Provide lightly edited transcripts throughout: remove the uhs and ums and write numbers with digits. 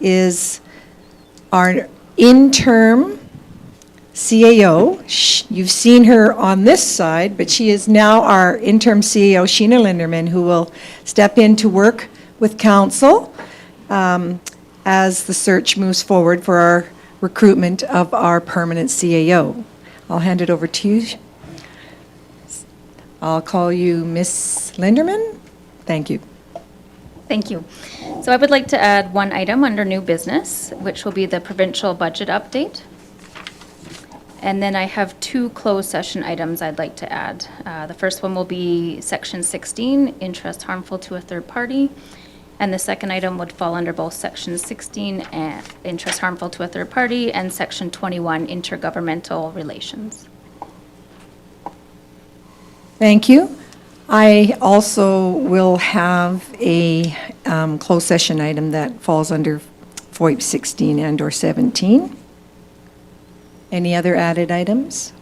is our interim CAO. You've seen her on this side, but she is now our interim CAO, Sheena Linderman, who will step in to work with council as the search moves forward for our recruitment of our permanent CAO. I'll hand it over to you. I'll call you Miss Linderman. Thank you. Thank you. So I would like to add one item under new business, which will be the provincial budget update. And then I have two closed session items I'd like to add. The first one will be section 16, interest harmful to a third party. And the second item would fall under both section 16, interest harmful to a third party, and section 21, intergovernmental relations. Thank you. I also will have a closed session item that falls under FOIP 16 and or 17. Any other added items?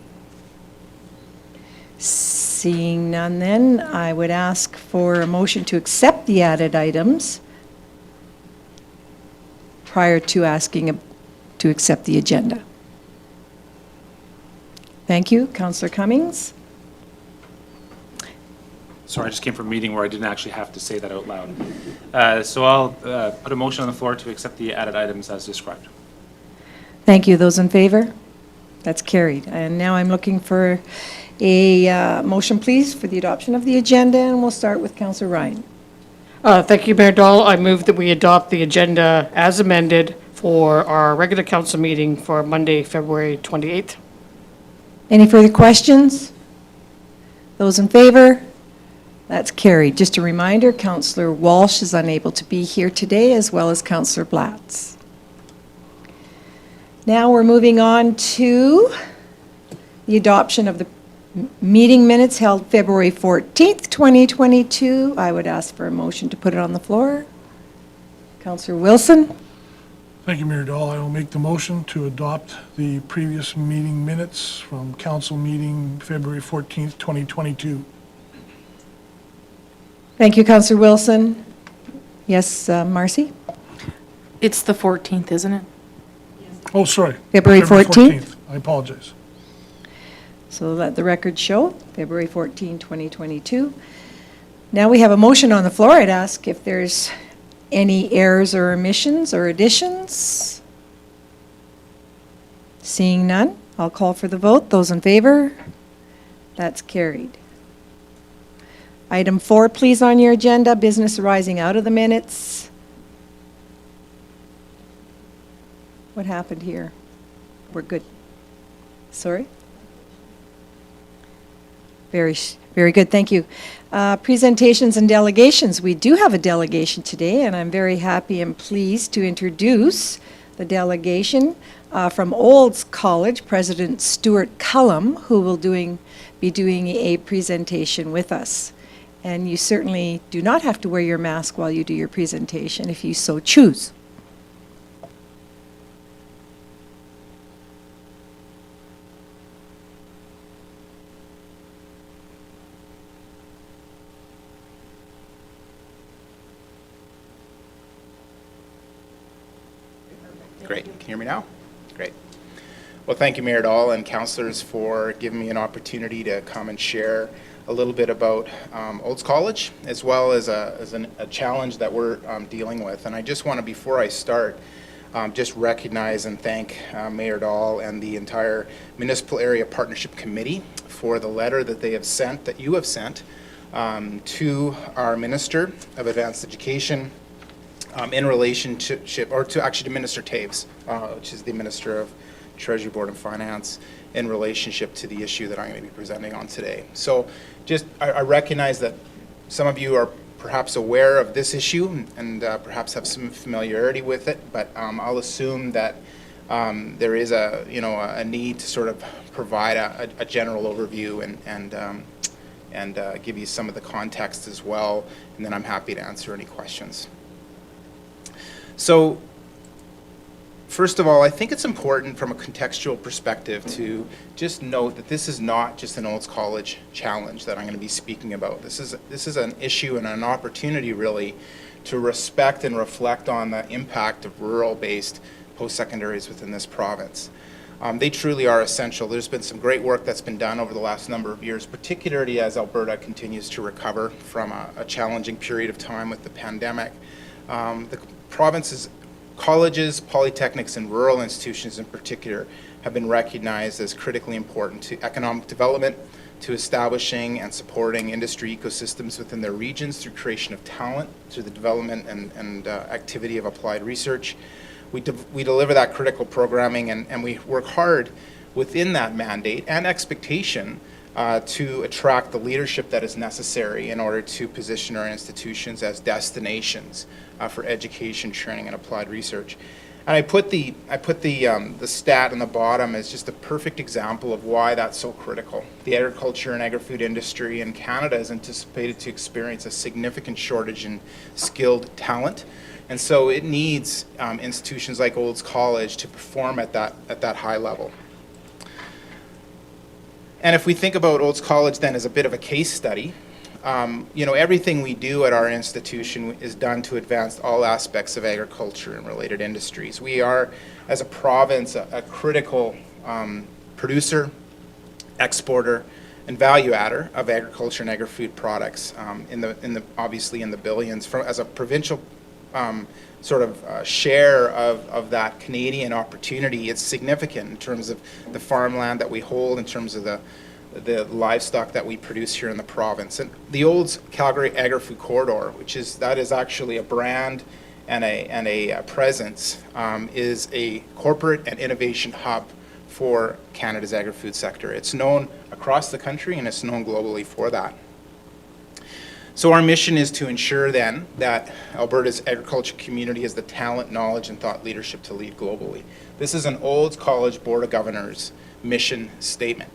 Seeing none then, I would ask for a motion to accept the added items prior to asking to accept the agenda. Thank you. Councillor Cummings. Sorry, I just came from a meeting where I didn't actually have to say that out loud. So I'll put a motion on the floor to accept the added items as described. Thank you. Those in favor? That's carried. And now I'm looking for a motion, please, for the adoption of the agenda, and we'll start with Councillor Ryan. Thank you, Mayor Dahl. I move that we adopt the agenda as amended for our regular council meeting for Monday, February 28th. Any further questions? Those in favor? That's carried. Just a reminder, Councillor Walsh is unable to be here today, as well as Councillor Blatz. Now we're moving on to the adoption of the meeting minutes held February 14th, 2022. I would ask for a motion to put it on the floor. Councillor Wilson. Thank you, Mayor Dahl. I will make the motion to adopt the previous meeting minutes from council meeting February 14th, 2022. Thank you, Councillor Wilson. Yes, Marcy? It's the 14th, isn't it? Oh, sorry. February 14th? I apologize. So let the record show, February 14, 2022. Now we have a motion on the floor. I'd ask if there's any errors or omissions or additions. Seeing none, I'll call for the vote. Those in favor? That's carried. Item 4, please, on your agenda, business arising out of the minutes. What happened here? We're good. Sorry? Very good, thank you. Presentations and delegations. We do have a delegation today, and I'm very happy and pleased to introduce the delegation from Olds College, President Stuart Cullum, who will be doing a presentation with us. And you certainly do not have to wear your mask while you do your presentation if you so choose. Great. Can you hear me now? Great. Well, thank you, Mayor Dahl and councillors, for giving me an opportunity to come and share a little bit about Olds College, as well as a challenge that we're dealing with. And I just want to, before I start, just recognize and thank Mayor Dahl and the entire Municipal Area Partnership Committee for the letter that they have sent, that you have sent, to our Minister of Advanced Education, in relationship, or to Minister Taves, which is the Minister of Treasury, Board and Finance, in relationship to the issue that I'm going to be presenting on today. So I recognize that some of you are perhaps aware of this issue and perhaps have some familiarity with it, but I'll assume that there is a need to sort of provide a general overview and give you some of the context as well, and then I'm happy to answer any questions. So First of all, I think it's important from a contextual perspective to just note that this is not just an Olds College challenge that I'm going to be speaking about. This is an issue and an opportunity really to respect and reflect on the impact of rural-based post-secondaries within this province. They truly are essential. There's been some great work that's been done over the last number of years, particularly as Alberta continues to recover from a challenging period of time with the pandemic. The province's colleges, polytechnics, and rural institutions in particular have been recognized as critically important to economic development, to establishing and supporting industry ecosystems within their regions through creation of talent, through the development and activity of applied research. We deliver that critical programming, and we work hard within that mandate and expectation to attract the leadership that is necessary in order to position our institutions as destinations for education, training, and applied research. And I put the stat on the bottom as just a perfect example of why that's so critical. The agriculture and agri-food industry in Canada is anticipated to experience a significant shortage in skilled talent, and so it needs institutions like Olds College to perform at that high level. And if we think about Olds College then as a bit of a case study, everything we do at our institution is done to advance all aspects of agriculture and related industries. We are, as a province, a critical producer, exporter, and value adder of agriculture and agri-food products, obviously in the billions. As a provincial share of that Canadian opportunity, it's significant in terms of the farmland that we hold, in terms of the livestock that we produce here in the province. And the Olds Calgary Agri-Food Corridor, that is actually a brand and a presence, is a corporate and innovation hub for Canada's agri-food sector. It's known across the country and it's known globally for that. So our mission is to ensure then that Alberta's agriculture community has the talent, knowledge, and thought leadership to lead globally. This is an Olds College Board of Governors mission statement.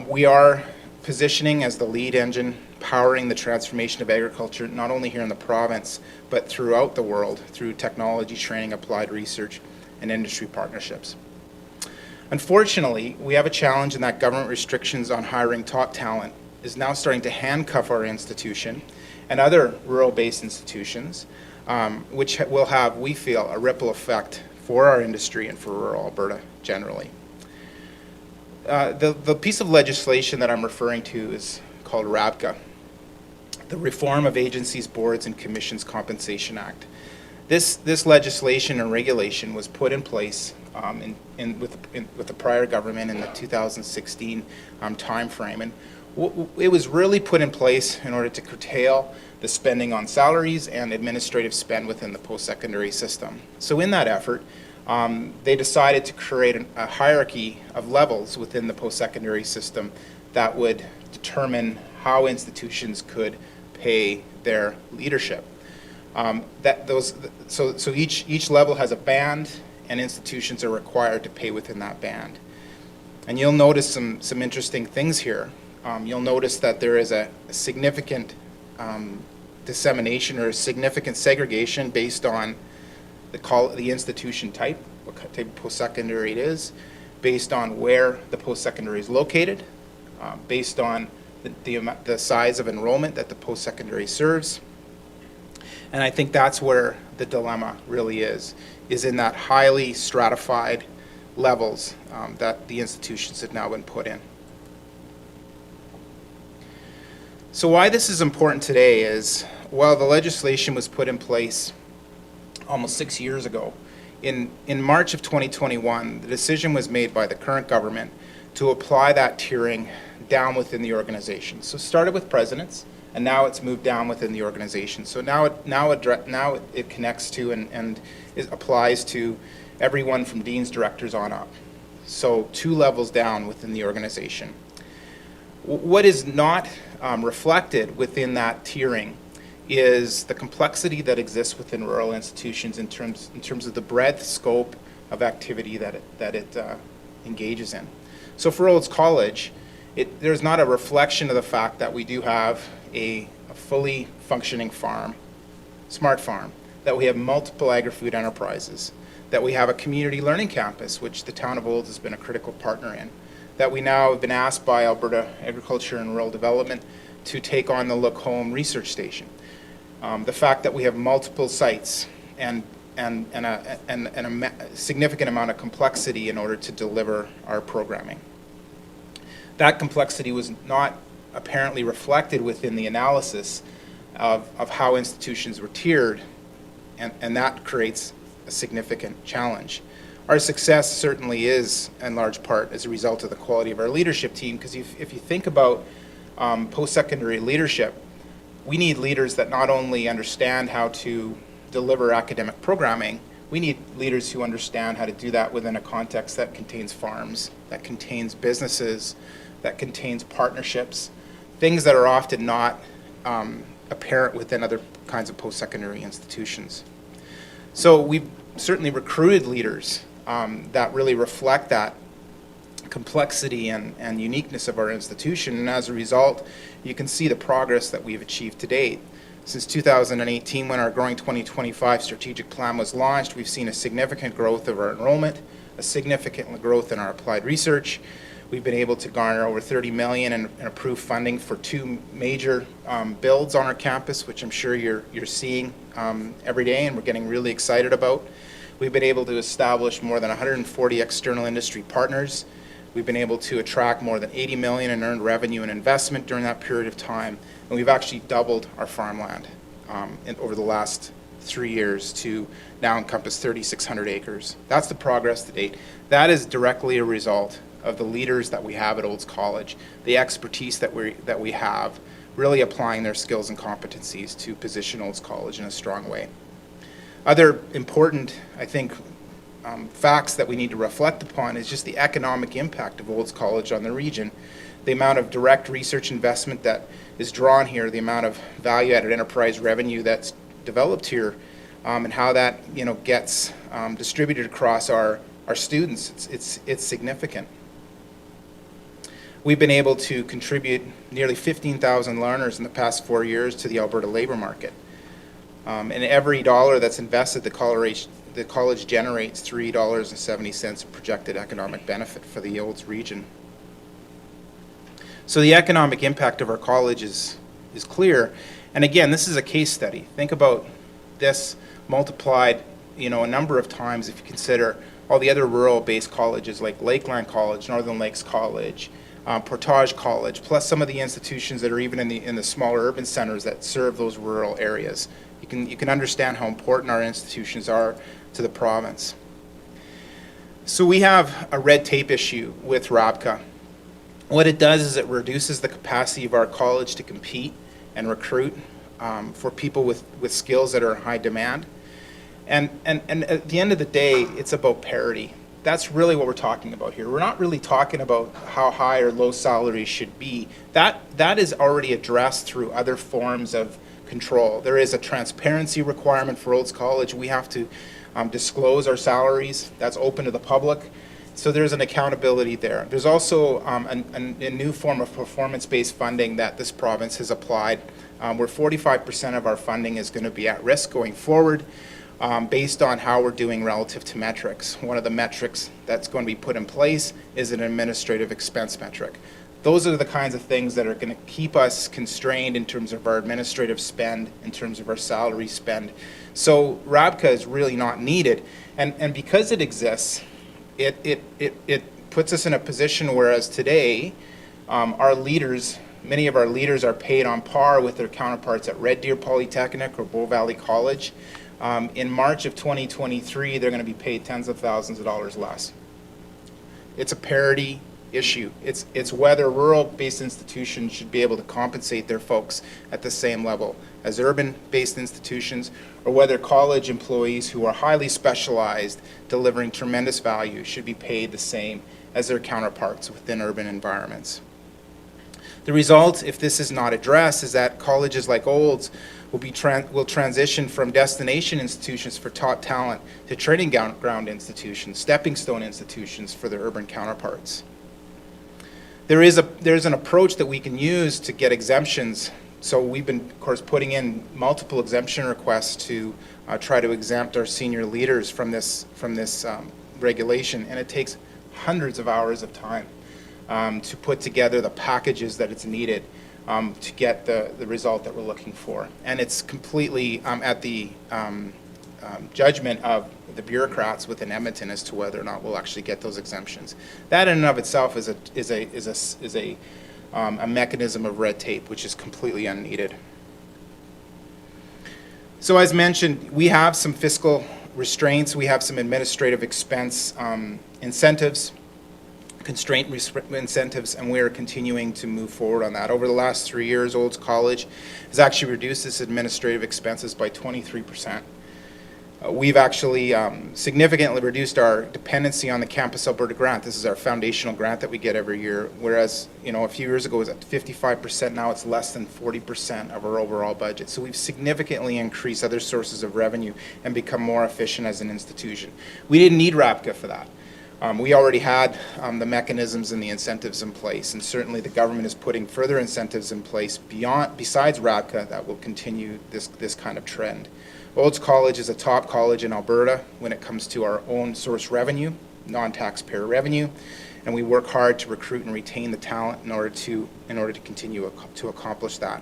We are positioning as the lead engine powering the transformation of agriculture, not only here in the province, but throughout the world through technology, training, applied research, and industry partnerships. Unfortunately, we have a challenge in that government restrictions on hiring top talent is now starting to handcuff our institution and other rural-based institutions, which will have, we feel, a ripple effect for our industry and for rural Alberta generally. The piece of legislation that I'm referring to is called RABCA, the Reform of Agencies, Boards, and Commissions Compensation Act. This legislation and regulation was put in place with the prior government in the 2016 timeframe, and it was really put in place in order to curtail the spending on salaries and administrative spend within the post-secondary system. So in that effort, they decided to create a hierarchy of levels within the post-secondary system that would determine how institutions could pay their leadership. So each level has a band, and institutions are required to pay within that band. And you'll notice some interesting things here. You'll notice that there is a significant dissemination or a significant segregation based on the institution type, what type of post-secondary it is, based on where the post-secondary is located, based on the size of enrollment that the post-secondary serves. And I think that's where the dilemma really is in that highly stratified levels that the institutions have now been put in. So why this is important today is, while the legislation was put in place almost 6 years ago, in March of 2021, the decision was made by the current government to apply that tiering down within the organization. So it started with presidents, and now it's moved down within the organization. So now it connects to and it applies to everyone from deans, directors on up. So 2 levels down within the organization. What is not reflected within that tiering is the complexity that exists within rural institutions in terms of the breadth, scope of activity that it engages in. So for Olds College, there's not a reflection of the fact that we do have a fully functioning farm, smart farm, that we have multiple agri-food enterprises, that we have a community learning campus, which the town of Olds has been a critical partner in, that we now have been asked by Alberta Agriculture and Rural Development to take on the Look Home Research Station. The fact that we have multiple sites and a significant amount of complexity in order to deliver our programming. That complexity was not apparently reflected within the analysis of how institutions were tiered, and that creates a significant challenge. Our success certainly is, in large part, as a result of the quality of our leadership team, because if you think about post-secondary leadership, we need leaders that not only understand how to deliver academic programming, we need leaders who understand how to do that within a context that contains farms, that contains businesses, that contains partnerships, things that are often not apparent within other kinds of post-secondary institutions. So we've certainly recruited leaders that really reflect that complexity and uniqueness of our institution, and as a result, you can see the progress that we've achieved to date. Since 2018, when our Growing 2025 strategic plan was launched, we've seen a significant growth of our enrollment, a significant growth in our applied research. We've been able to garner over $30 million in approved funding for 2 major builds on our campus, which I'm sure you're seeing every day, and we're getting really excited about. We've been able to establish more than 140 external industry partners. We've been able to attract more than $80 million in earned revenue and investment during that period of time, and we've actually doubled our farmland over the last 3 years to now encompass 3,600 acres. That's the progress to date. That is directly a result of the leaders that we have at Olds College, the expertise that we have, really applying their skills and competencies to position Olds College in a strong way. Other important, I think, facts that we need to reflect upon is just the economic impact of Olds College on the region, the amount of direct research investment that is drawn here, the amount of value-added enterprise revenue that's developed here, and how that gets distributed across our students. It's significant. We've been able to contribute nearly 15,000 learners in the past 4 years to the Alberta labor market. And every dollar that's invested, the college generates $3.70 of projected economic benefit for the Olds region. So the economic impact of our college is clear. And again, this is a case study. Think about this multiplied, a number of times if you consider all the other rural-based colleges like Lakeland College, Northern Lakes College, Portage College, plus some of the institutions that are even in the smaller urban centers that serve those rural areas. You can understand how important our institutions are to the province. So we have a red tape issue with RABCA. What it does is it reduces the capacity of our college to compete and recruit for people with skills that are in high demand. And at the end of the day, it's about parity. That's really what we're talking about here. We're not really talking about how high or low salaries should be. That is already addressed through other forms of control. There is a transparency requirement for Olds College. We have to disclose our salaries. That's open to the public. So there's an accountability there. There's also a new form of performance-based funding that this province has applied, where 45% of our funding is going to be at risk going forward, based on how we're doing relative to metrics. One of the metrics that's going to be put in place is an administrative expense metric. Those are the kinds of things that are going to keep us constrained in terms of our administrative spend, in terms of our salary spend. So RABCA is really not needed. And because it exists, it puts us in a position whereas today, many of our leaders are paid on par with their counterparts at Red Deer Polytechnic or Bow Valley College. In March of 2023, they're going to be paid tens of thousands of dollars less. It's a parity issue. It's whether rural-based institutions should be able to compensate their folks at the same level as urban-based institutions, or whether college employees who are highly specialized, delivering tremendous value, should be paid the same as their counterparts within urban environments. The result, if this is not addressed, is that colleges like Olds will transition from destination institutions for top talent to training ground institutions, stepping stone institutions for their urban counterparts. There's an approach that we can use to get exemptions. So we've been, of course, putting in multiple exemption requests to try to exempt our senior leaders from this regulation, and it takes hundreds of hours of time to put together the packages that it's needed to get the result that we're looking for. And it's completely at the judgment of the bureaucrats within Edmonton as to whether or not we'll actually get those exemptions. That in and of itself is a mechanism of red tape which is completely unneeded. So as mentioned, we have some fiscal restraints, we have some administrative expense incentives, constraint incentives, and we are continuing to move forward on that. Over the last 3 years, Olds College has actually reduced its administrative expenses by 23%. We've actually significantly reduced our dependency on the Campus Alberta grant. This is our foundational grant that we get every year, whereas, you know, a few years ago it was at 55%, now it's less than 40% of our overall budget. So we've significantly increased other sources of revenue and become more efficient as an institution. We didn't need RAPCA for that. We already had the mechanisms and the incentives in place, and certainly the government is putting further incentives in place besides RAPCA that will continue this kind of trend. Olds College is a top college in Alberta when it comes to our own source revenue, non-taxpayer revenue, and we work hard to recruit and retain the talent in order to continue to accomplish that.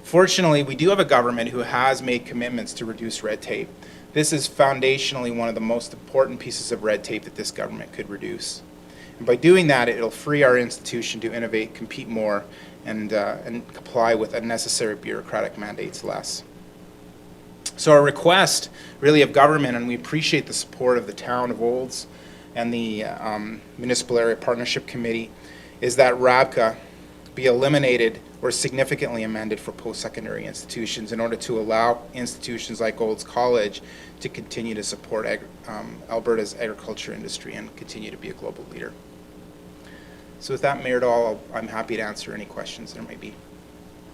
Fortunately, we do have a government who has made commitments to reduce red tape. This is foundationally one of the most important pieces of red tape that this government could reduce. And by doing that, it'll free our institution to innovate, compete more, and comply with unnecessary bureaucratic mandates less. So our request really of government, and we appreciate the support of the town of Olds and the Municipal Area Partnership Committee, is that RAPCA be eliminated or significantly amended for post-secondary institutions in order to allow institutions like Olds College to continue to support Alberta's agriculture industry and continue to be a global leader. So with that, Mayor Dahl, I'm happy to answer any questions there may be.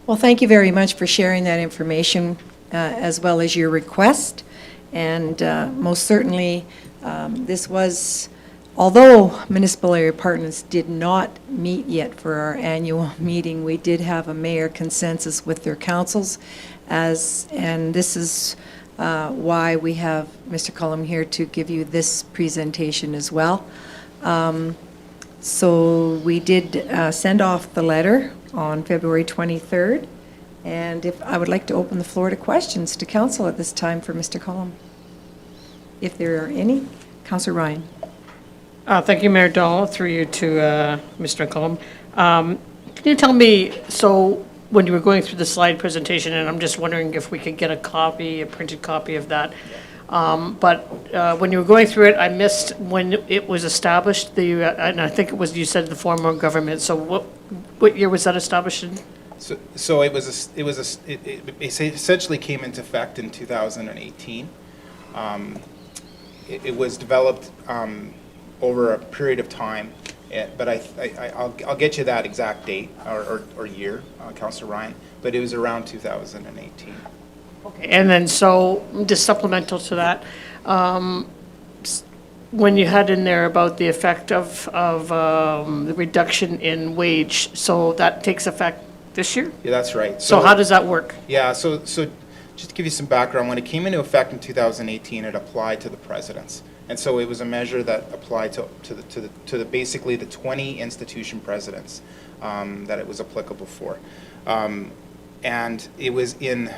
Well, thank you very much for sharing that information as well as your request. And most certainly, this was, although Municipal Area Partners did not meet yet for our annual meeting, we did have a mayor consensus with their councils, and this is why we have Mr. Cullum here to give you this presentation as well. So we did send off the letter on February 23rd. And if I would like to open the floor to questions to council at this time for Mr. Cullum. If there are any. Councillor Ryan. Thank you, Mayor Dahl, through you to Mr. Cullum. Can you tell me, so when you were going through the slide presentation, and I'm just wondering if we could get a printed copy of that. But when you were going through it, I missed when it was established, and I think it was, you said the former government. So what year was that established in? So it essentially came into effect in 2018. It was developed over a period of time, but I'll get you that exact date or year, Councillor Ryan. But it was around 2018. Okay, and then so just supplemental to that, when you had in there about the effect of the reduction in wage, so that takes effect this year? Yeah, that's right. So how does that work? Yeah, so just to give you some background, when it came into effect in 2018, it applied to the presidents. And so it was a measure that applied to basically the 20 institution presidents that it was applicable for. And it was in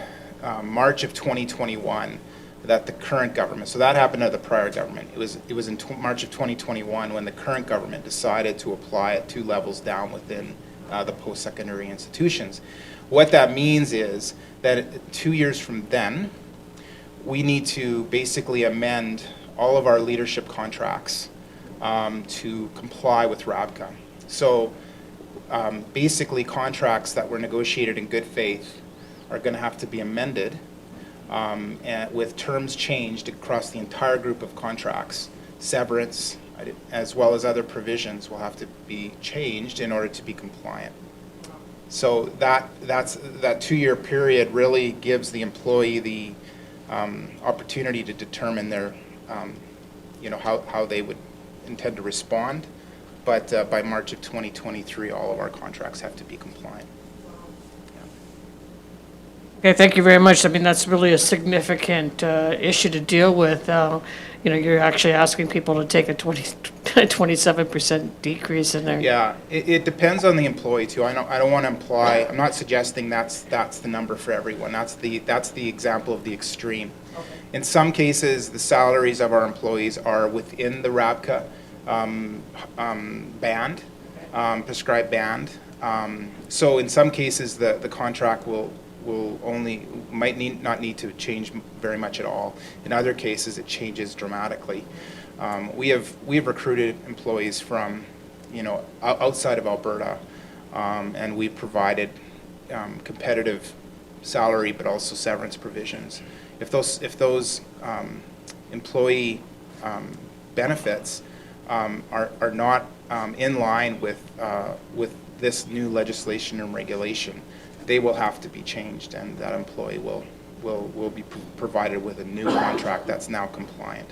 March of 2021 that the current government, so that happened to the prior government. It was in March of 2021 when the current government decided to apply it 2 levels down within the post-secondary institutions. What that means is that 2 years from then, we need to basically amend all of our leadership contracts to comply with RAPCA. So basically contracts that were negotiated in good faith are going to have to be amended and with terms changed across the entire group of contracts. Severance, as well as other provisions, will have to be changed in order to be compliant. So that 2-year period really gives the employee the opportunity to determine their, how they would intend to respond. But by March of 2023, all of our contracts have to be compliant. Okay, thank you very much. I mean, that's really a significant issue to deal with. You know, you're actually asking people to take a 27% decrease in their. Yeah, it depends on the employee too. I don't want to imply, I'm not suggesting that's the number for everyone. That's the example of the extreme. In some cases, the salaries of our employees are within the RABCA band, prescribed band. So in some cases, the contract might not need to change very much at all. In other cases, it changes dramatically. We have recruited employees from, outside of Alberta, and we've provided competitive salary, but also severance provisions. If those employee benefits are not in line with this new legislation and regulation, they will have to be changed, and that employee will be provided with a new contract that's now compliant.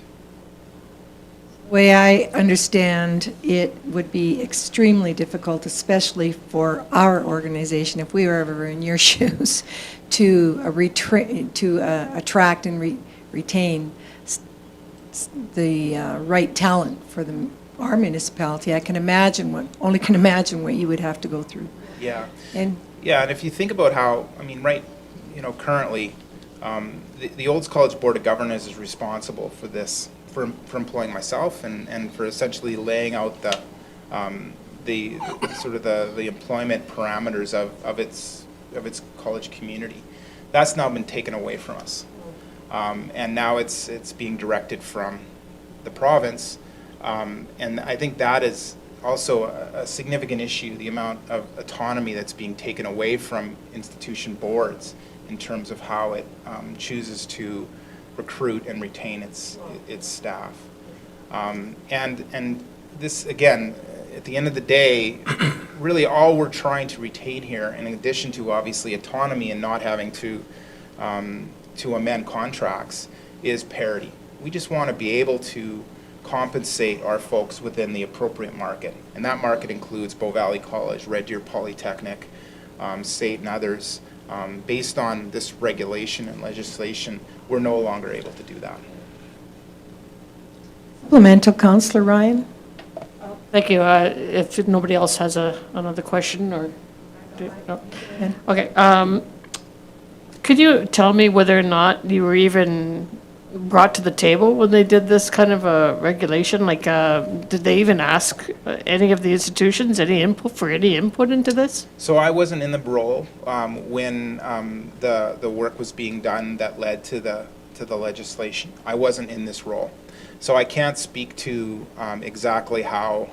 The way I understand it would be extremely difficult, especially for our organization, if we were ever in your shoes, to attract and retain the right talent for our municipality. I can imagine what you would have to go through. Yeah. And Yeah, and if you think about how, currently, the Olds College Board of Governors is responsible for this, for employing myself and for essentially laying out the employment parameters of its college community. That's now been taken away from us, and now it's being directed from the province, and I think that is also a significant issue, the amount of autonomy that's being taken away from institution boards in terms of how it chooses to recruit and retain its staff. And this, again, at the end of the day, really all we're trying to retain here, in addition to obviously autonomy and not having to amend contracts, is parity. We just want to be able to compensate our folks within the appropriate market. And that market includes Bow Valley College, Red Deer Polytechnic, SAIT, and others. Based on this regulation and legislation, we're no longer able to do that. supplemental, Councillor Ryan? Thank you. If nobody else has another question or, no? Yeah. Okay. Could you tell me whether or not you were even brought to the table when they did this kind of a regulation? Like, did they even ask any of the institutions any input into this? So I wasn't in the role when the work was being done that led to the legislation. I wasn't in this role, so I can't speak to exactly how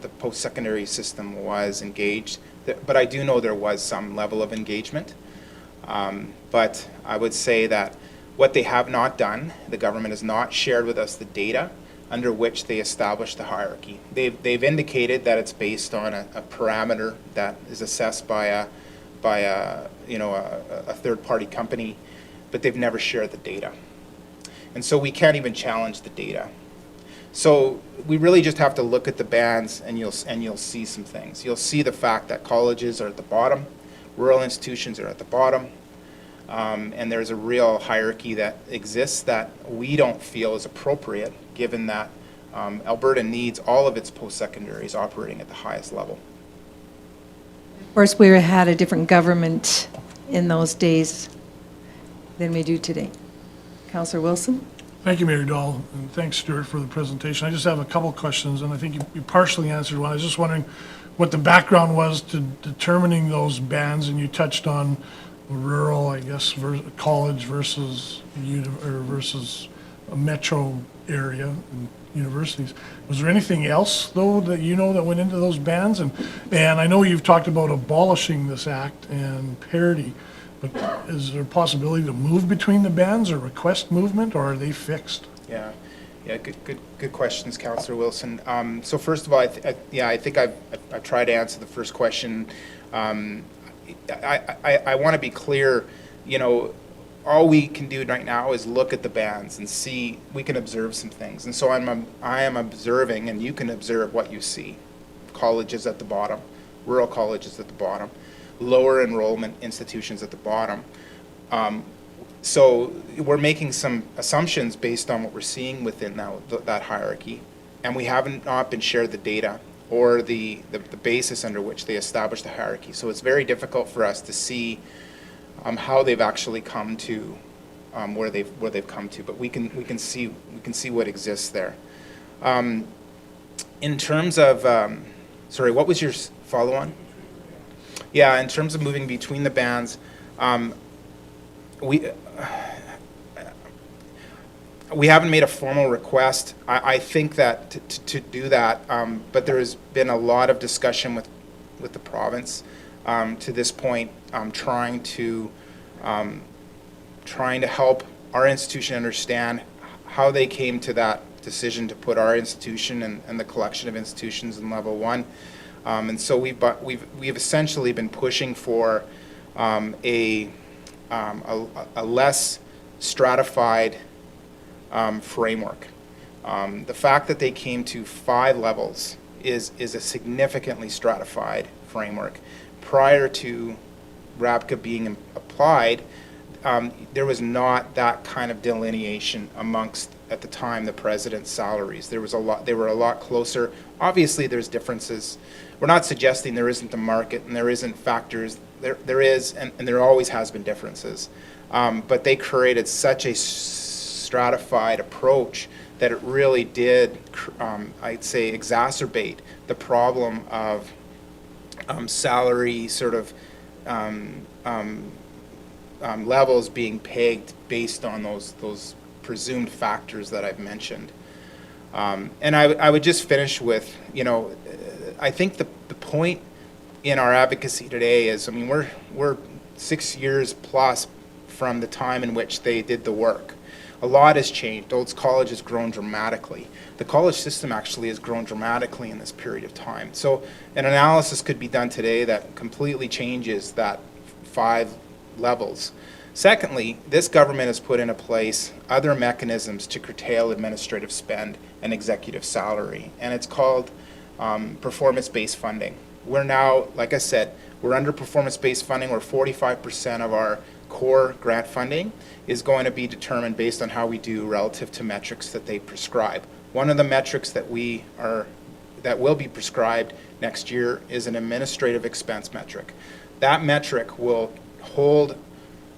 the post-secondary system was engaged. But I do know there was some level of engagement. But I would say that what they have not done, the government has not shared with us the data under which they established the hierarchy. They've indicated that it's based on a parameter that is assessed by a third-party company, but they've never shared the data. And so we can't even challenge the data. So we really just have to look at the bands, and you'll see some things. You'll see the fact that colleges are at the bottom, rural institutions are at the bottom, and there's a real hierarchy that exists that we don't feel is appropriate, given that Alberta needs all of its post-secondaries operating at the highest level. Of course, we had a different government in those days than we do today. Councillor Wilson? Thank you, Mayor Dahl, and thanks, Stuart, for the presentation. I just have a couple questions, and I think you partially answered one. I was just wondering what the background was to determining those bands, and you touched on rural, I guess, college versus a metro area and universities. Was there anything else, though, that you know that went into those bands? And I know you've talked about abolishing this act and parity, but is there a possibility to move between the bands or request movement, or are they fixed? Yeah, good questions, Councillor Wilson. So first of all, I think I've tried to answer the first question. I want to be clear, all we can do right now is look at the bands and see, we can observe some things. And so I am observing, and you can observe what you see. Colleges at the bottom, rural colleges at the bottom, lower enrollment institutions at the bottom. So we're making some assumptions based on what we're seeing within that hierarchy, and we haven't not been shared the data or the basis under which they established the hierarchy. So it's very difficult for us to see how they've actually come to where they've come to. But we can see what exists there. In terms of sorry, what was your follow-on? Yeah, in terms of moving between the bands, we haven't made a formal request. I think that to do that, but there has been a lot of discussion with the province to this point, trying to help our institution understand how they came to that decision to put our institution and the collection of institutions in level 1. And so we've essentially been pushing for a less stratified framework. The fact that they came to 5 levels is a significantly stratified framework. Prior to RABCA being applied, there was not that kind of delineation amongst, at the time, the president's salaries. They were a lot closer. Obviously, there's differences. We're not suggesting there isn't a market and there isn't factors. There is, and there always has been differences. But they created such a stratified approach that it really did, I'd say, exacerbate the problem of salary sort of levels being pegged based on those presumed factors that I've mentioned. And I would just finish with, I think the point in our advocacy today is, I mean, we're 6 years plus from the time in which they did the work. A lot has changed. Olds College has grown dramatically. The college system actually has grown dramatically in this period of time. So an analysis could be done today that completely changes that 5 levels. Secondly, this government has put into place other mechanisms to curtail administrative spend and executive salary, and it's called performance-based funding. We're now, like I said, we're under performance-based funding where 45% of our core grant funding is going to be determined based on how we do relative to metrics that they prescribe. One of the metrics that will be prescribed next year is an administrative expense metric. That metric will hold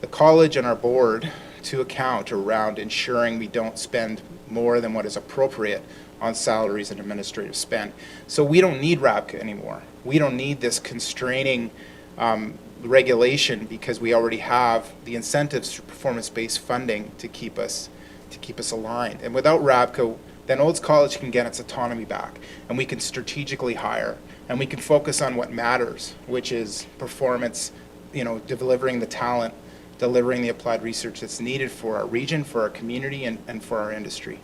the college and our board to account around ensuring we don't spend more than what is appropriate on salaries and administrative spend. So we don't need RABCA anymore. We don't need this constraining regulation because we already have the incentives through performance-based funding to keep us aligned. And without RABCA, then Olds College can get its autonomy back, and we can strategically hire, and we can focus on what matters, which is performance, delivering the talent, delivering the applied research that's needed for our region, for our community, and for our industry.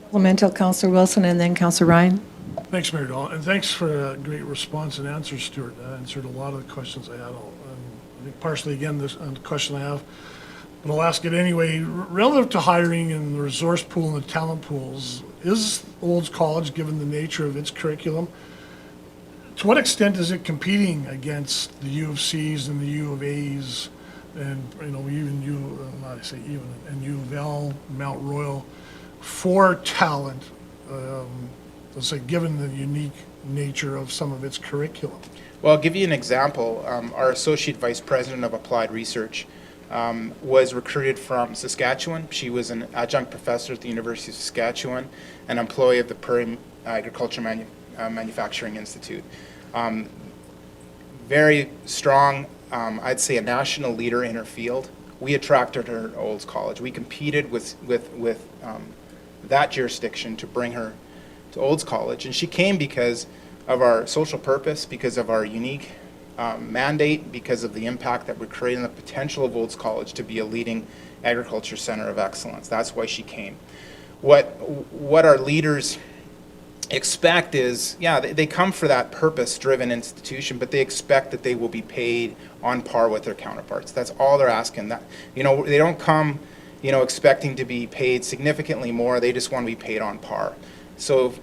Supplemental, Councillor Wilson, and then Councillor Ryan. Thanks, Mayor Dahl, and thanks for a great response and answer, Stuart. That answered a lot of the questions I had. I think partially, again, this question I have, but I'll ask it anyway. Relative to hiring and the resource pool and the talent pools, is Olds College, given the nature of its curriculum, to what extent is it competing against the U of C's and the U of A's and, even and U of L, Mount Royal, for talent, let's say, given the unique nature of some of its curriculum? Well, I'll give you an example. Our Associate Vice President of Applied Research was recruited from Saskatchewan. She was an adjunct professor at the University of Saskatchewan, an employee of the Prairie Agriculture Manufacturing Institute. Very strong, I'd say a national leader in her field. We attracted her to Olds College. We competed with that jurisdiction to bring her to Olds College, and she came because of our social purpose, because of our unique mandate, because of the impact that we're creating, the potential of Olds College to be a leading agriculture center of excellence. That's why she came. What our leaders expect is, they come for that purpose-driven institution, but they expect that they will be paid on par with their counterparts. That's all they're asking. That they don't come, expecting to be paid significantly more. They just want to be paid on par. So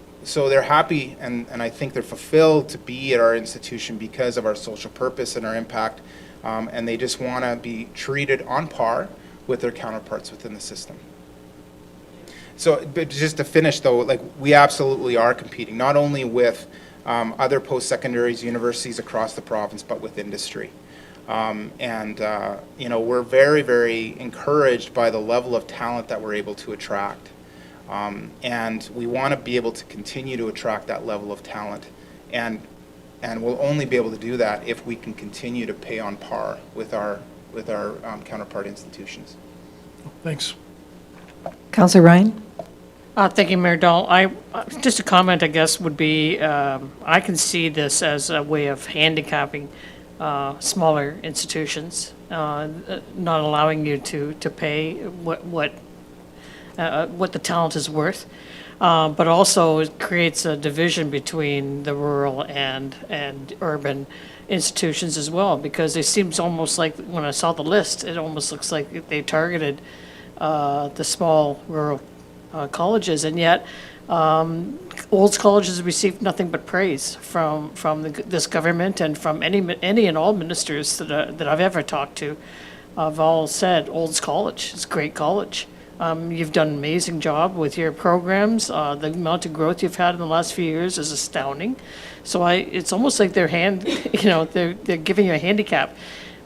they're happy, and I think they're fulfilled to be at our institution because of our social purpose and our impact. and they just want to be treated on par with their counterparts within the system. So, but just to finish though, like we absolutely are competing, not only with other post-secondaries universities across the province, but with industry. You know, we're very, very encouraged by the level of talent that we're able to attract. And we want to be able to continue to attract that level of talent. And we'll only be able to do that if we can continue to pay on par with our counterpart institutions. Thanks. Councillor Ryan? Thank you, Mayor Dahl. Just a comment, I guess, would be, I can see this as a way of handicapping smaller institutions, not allowing you to pay what the talent is worth. But also it creates a division between the rural and urban institutions as well, because it seems almost like, when I saw the list, it almost looks like they targeted the small rural colleges, and yet Olds College has received nothing but praise from this government and from any and all ministers that I've ever talked to. Have all said Olds College is a great college. You've done an amazing job with your programs. The amount of growth you've had in the last few years is astounding. So it's almost like they're giving you a handicap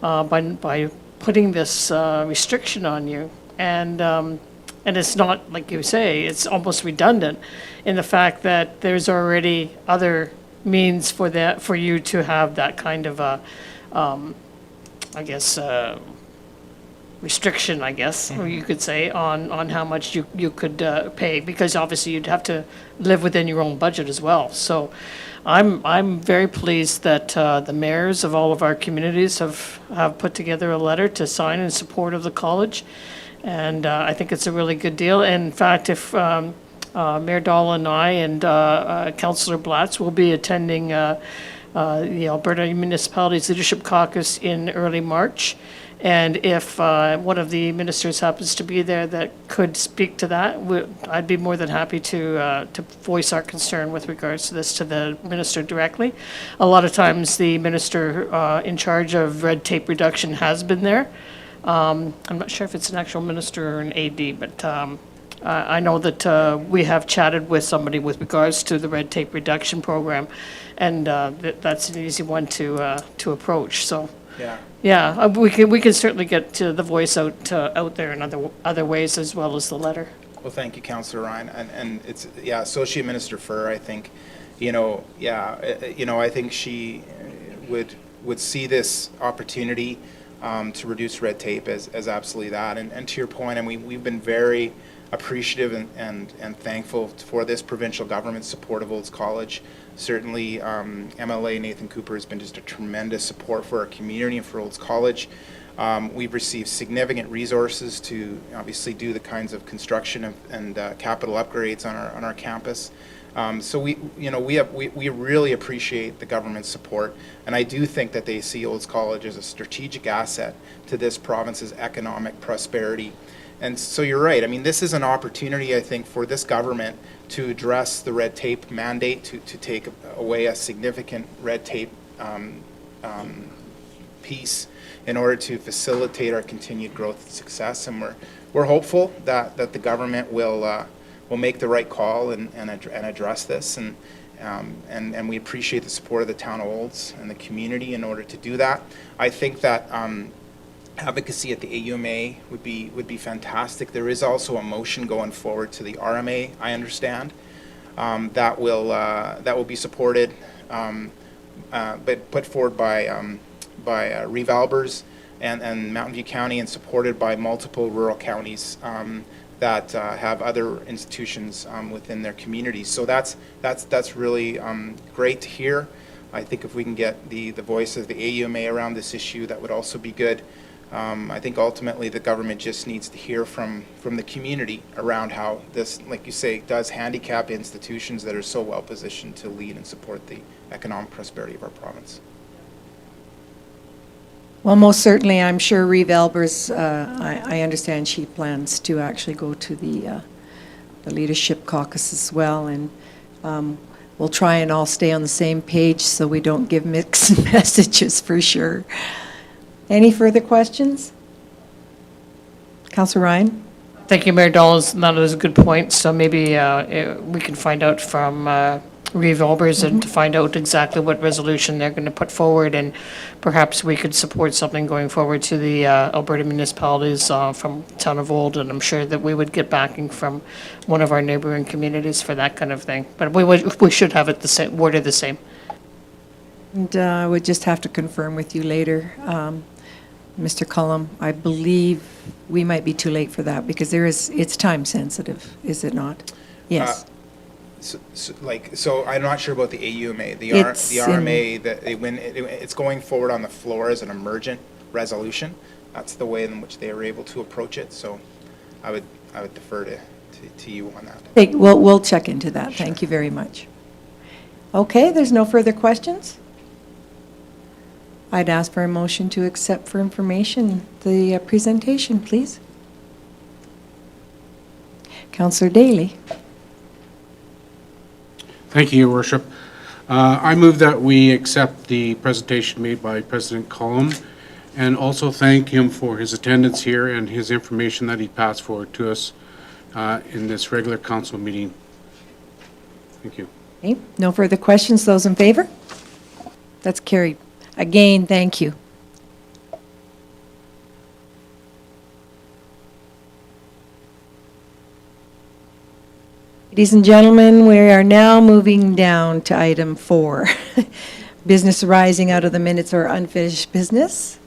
by putting this restriction on you. And it's not, like you say, it's almost redundant in the fact that there's already other means for you to have that kind of a, I guess, restriction, I guess, or you could say, on how much you could pay, because obviously you'd have to live within your own budget as well. So I'm very pleased that the mayors of all of our communities have put together a letter to sign in support of the college. And I think it's a really good deal. And in fact, if Mayor Dahl and I and Councillor Blatz will be attending the Alberta Municipality's Leadership Caucus in early March, and if one of the ministers happens to be there that could speak to that, I'd be more than happy to voice our concern with regards to this to the minister directly. A lot of times the minister in charge of red tape reduction has been there. I'm not sure if it's an actual minister or an AD, but I know that we have chatted with somebody with regards to the red tape reduction program, and that's an easy one to approach. So yeah, we can certainly get the voice out there in other ways as well as the letter. Well, thank you, Councillor Ryan, and it's Associate Minister Furr. I think, I think she would see this opportunity to reduce red tape as absolutely that. And to your point, and we've been very appreciative and thankful for this provincial government's support of Olds College. Certainly, MLA Nathan Cooper has been just a tremendous support for our community and for Olds College. We've received significant resources to obviously do the kinds of construction and capital upgrades on our campus. So we really appreciate the government's support, and I do think that they see Olds College as a strategic asset to this province's economic prosperity. And so you're right. I mean, this is an opportunity, I think, for this government to address the red tape mandate, to take away a significant red tape piece in order to facilitate our continued growth and success. And we're hopeful that the government will make the right call and address this, and we appreciate the support of the town of Olds and the community in order to do that. I think that advocacy at the AUMA would be fantastic. There is also a motion going forward to the RMA, I understand, that will be supported, but put forward by Revalbers and Mountain View County, and supported by multiple rural counties that have other institutions within their communities. So that's really great to hear. I think if we can get the voice of the AUMA around this issue, that would also be good. I think ultimately the government just needs to hear from the community around how this, like you say, does handicap institutions that are so well positioned to lead and support the economic prosperity of our province. Well, most certainly, I'm sure Reeve Albers, I understand she plans to actually go to the Leadership Caucus as well, and we'll try and all stay on the same page so we don't give mixed messages for sure. Any further questions? Councillor Ryan? Thank you, Mayor Dahl. That is a good point. So maybe we can find out from Revolvers and to find out exactly what resolution they're going to put forward, and perhaps we could support something going forward to the Alberta municipalities from Town of Old, and I'm sure that we would get backing from one of our neighboring communities for that kind of thing. But we should have it the same, worded the same. And I would just have to confirm with you later. Mr. Cullum, I believe we might be too late for that because it's time sensitive, is it not? Yes. So I'm not sure about the AUMA. The It's RMA, it's going forward on the floor as an emergent resolution. That's the way in which they are able to approach it. So I would defer to you on that. Hey, we'll check into that. Thank you very much. Okay, there's no further questions? I'd ask for a motion to accept for information the presentation, please. Councillor Daly. Thank you, Your Worship. I move that we accept the presentation made by President Cullum and also thank him for his attendance here and his information that he passed forward to us in this regular council meeting. Thank you. Okay, no further questions. Those in favor? That's carried. Again, thank you. Ladies and gentlemen, we are now moving down to item 4. Business arising out of the minutes or unfinished business.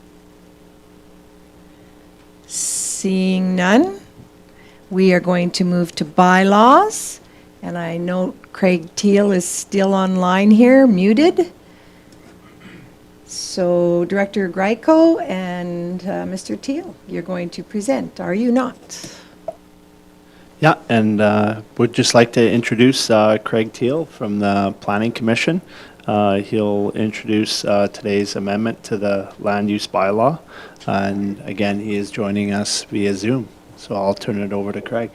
Seeing none, we are going to move to bylaws. And I know Craig Teal is still online here, muted. So Director Greico and Mr. Teal, you're going to present, are you not? Yeah, and would just like to introduce Craig Teal from the Planning Commission. He'll introduce today's amendment to the land use bylaw. And again, he is joining us via Zoom. So I'll turn it over to Craig.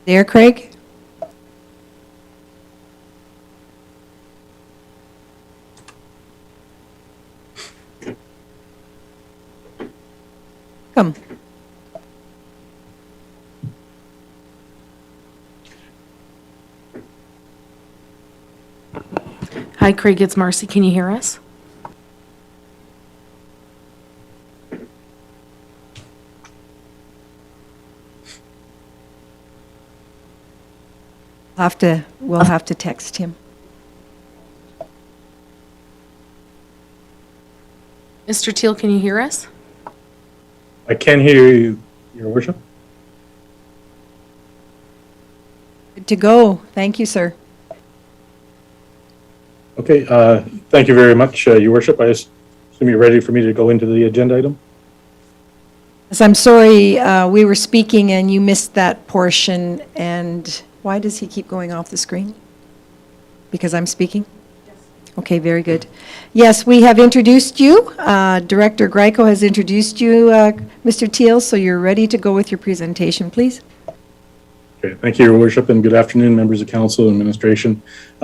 There, Craig? Come. Hi, Craig, it's Marcy. Can you hear us? We'll have to text him. Mr. Teal, can you hear us? I can hear you, Your Worship. Good to go. Thank you, sir. Okay, thank you very much, Your Worship. I assume you're ready for me to go into the agenda item? Yes, I'm sorry, we were speaking and you missed that portion. And why does he keep going off the screen? Because I'm speaking? Okay, very good. Yes, we have introduced you. Director Greico has introduced you, Mr. Teal, so you're ready to go with your presentation, please. Okay, thank you, Your Worship, and good afternoon, members of council and administration.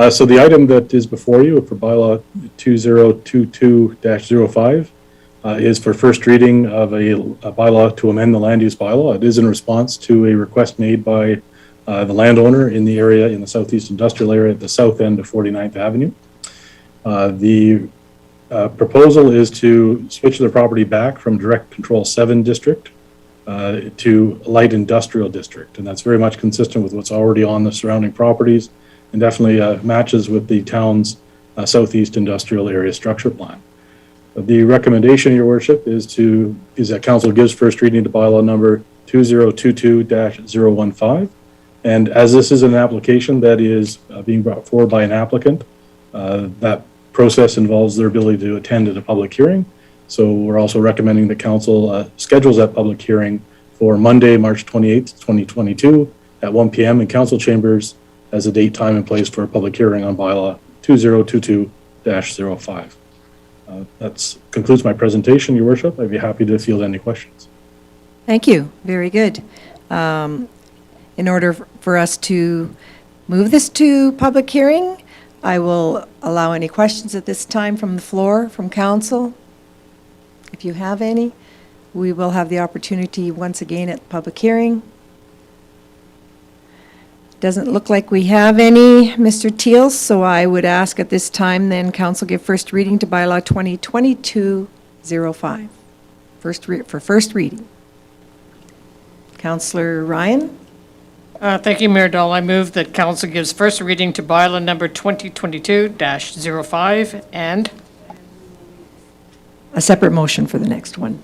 So the item that is before you for bylaw 2022-05 is for first reading of a bylaw to amend the land use bylaw. It is in response to a request made by the landowner in the area, in the southeast industrial area at the south end of 49th Avenue. The proposal is to switch the property back from direct control 7 district to light industrial district. And that's very much consistent with what's already on the surrounding properties and definitely matches with the town's southeast industrial area structure plan. The recommendation, Your Worship, is that council gives first reading to bylaw number 2022-015. And as this is an application that is being brought forward by an applicant, that process involves their ability to attend at a public hearing. So we're also recommending that council schedules that public hearing for Monday, March 28th, 2022 at 1 p.m. in council chambers as a date, time, and place for a public hearing on bylaw 2022-05. That concludes my presentation, Your Worship. I'd be happy to field any questions. Thank you. Very good. In order for us to move this to public hearing, I will allow any questions at this time from the floor, from council. If you have any, we will have the opportunity once again at the public hearing. Doesn't look like we have any, Mr. Teal, so I would ask at this time then council give first reading to Bylaw 2022-05. For first reading. Councillor Ryan? Thank you, Mayor Dahl. I move that council gives first reading to bylaw number 2022-05 and A separate motion for the next one.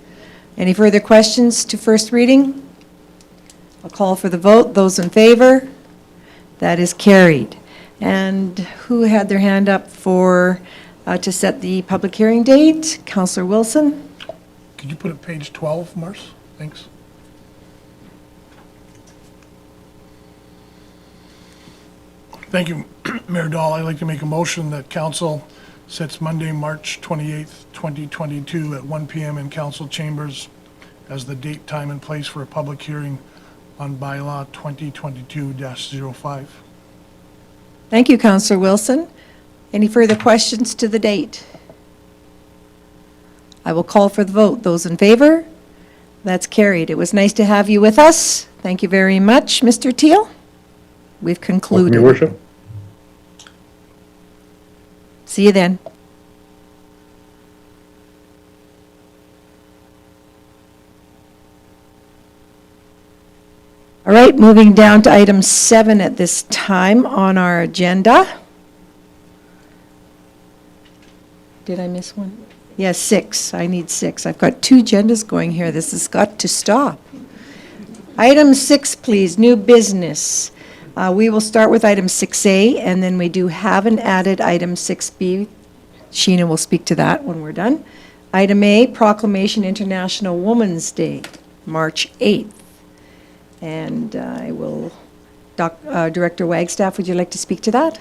Any further questions to first reading? I'll call for the vote. Those in favor? That is carried. And who had their hand up for, to set the public hearing date? Councillor Wilson? Could you put it page 12, Mars? Thanks. Thank you, Mayor Dahl. I'd like to make a motion that council sets Monday, March 28th, 2022 at 1 p.m. in council chambers as the date, time, and place for a public hearing on Bylaw 2022-05. Thank you, Councillor Wilson. Any further questions to the date? I will call for the vote. Those in favor? That's carried. It was nice to have you with us. Thank you very much, Mr. Teal. We've concluded. Welcome, Your Worship. See you then. All right, moving down to item 7 at this time on our agenda. Did I miss one? Yes, 6. I need 6. I've got 2 agendas going here. This has got to stop. Item 6, please, new business. We will start with item 6A, and then we do have an added item 6B. Sheena will speak to that when we're done. Item A, Proclamation International Women's Day, March 8th. And I will, Director Wagstaff, would you like to speak to that?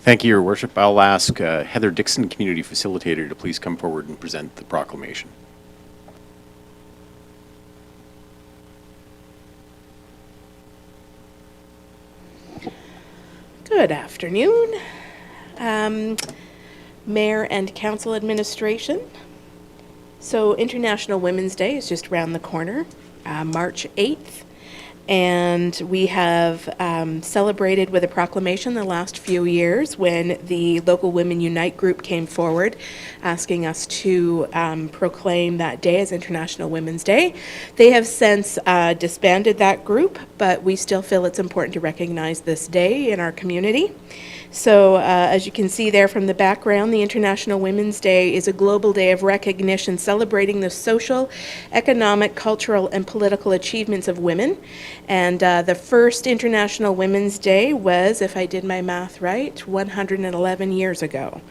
Thank you, Your Worship. I'll ask Heather Dixon, Community Facilitator, to please come forward and present the proclamation. Good afternoon, Mayor and Council Administration. So International Women's Day is just around the corner, March 8th, and we have celebrated with a proclamation the last few years when the local Women Unite group came forward asking us to proclaim that day as International Women's Day. They have since disbanded that group, but we still feel it's important to recognize this day in our community. So as you can see there from the background, the International Women's Day is a global day of recognition celebrating the social, economic, cultural, and political achievements of women. And the first International Women's Day was, if I did my math right, 111 years ago.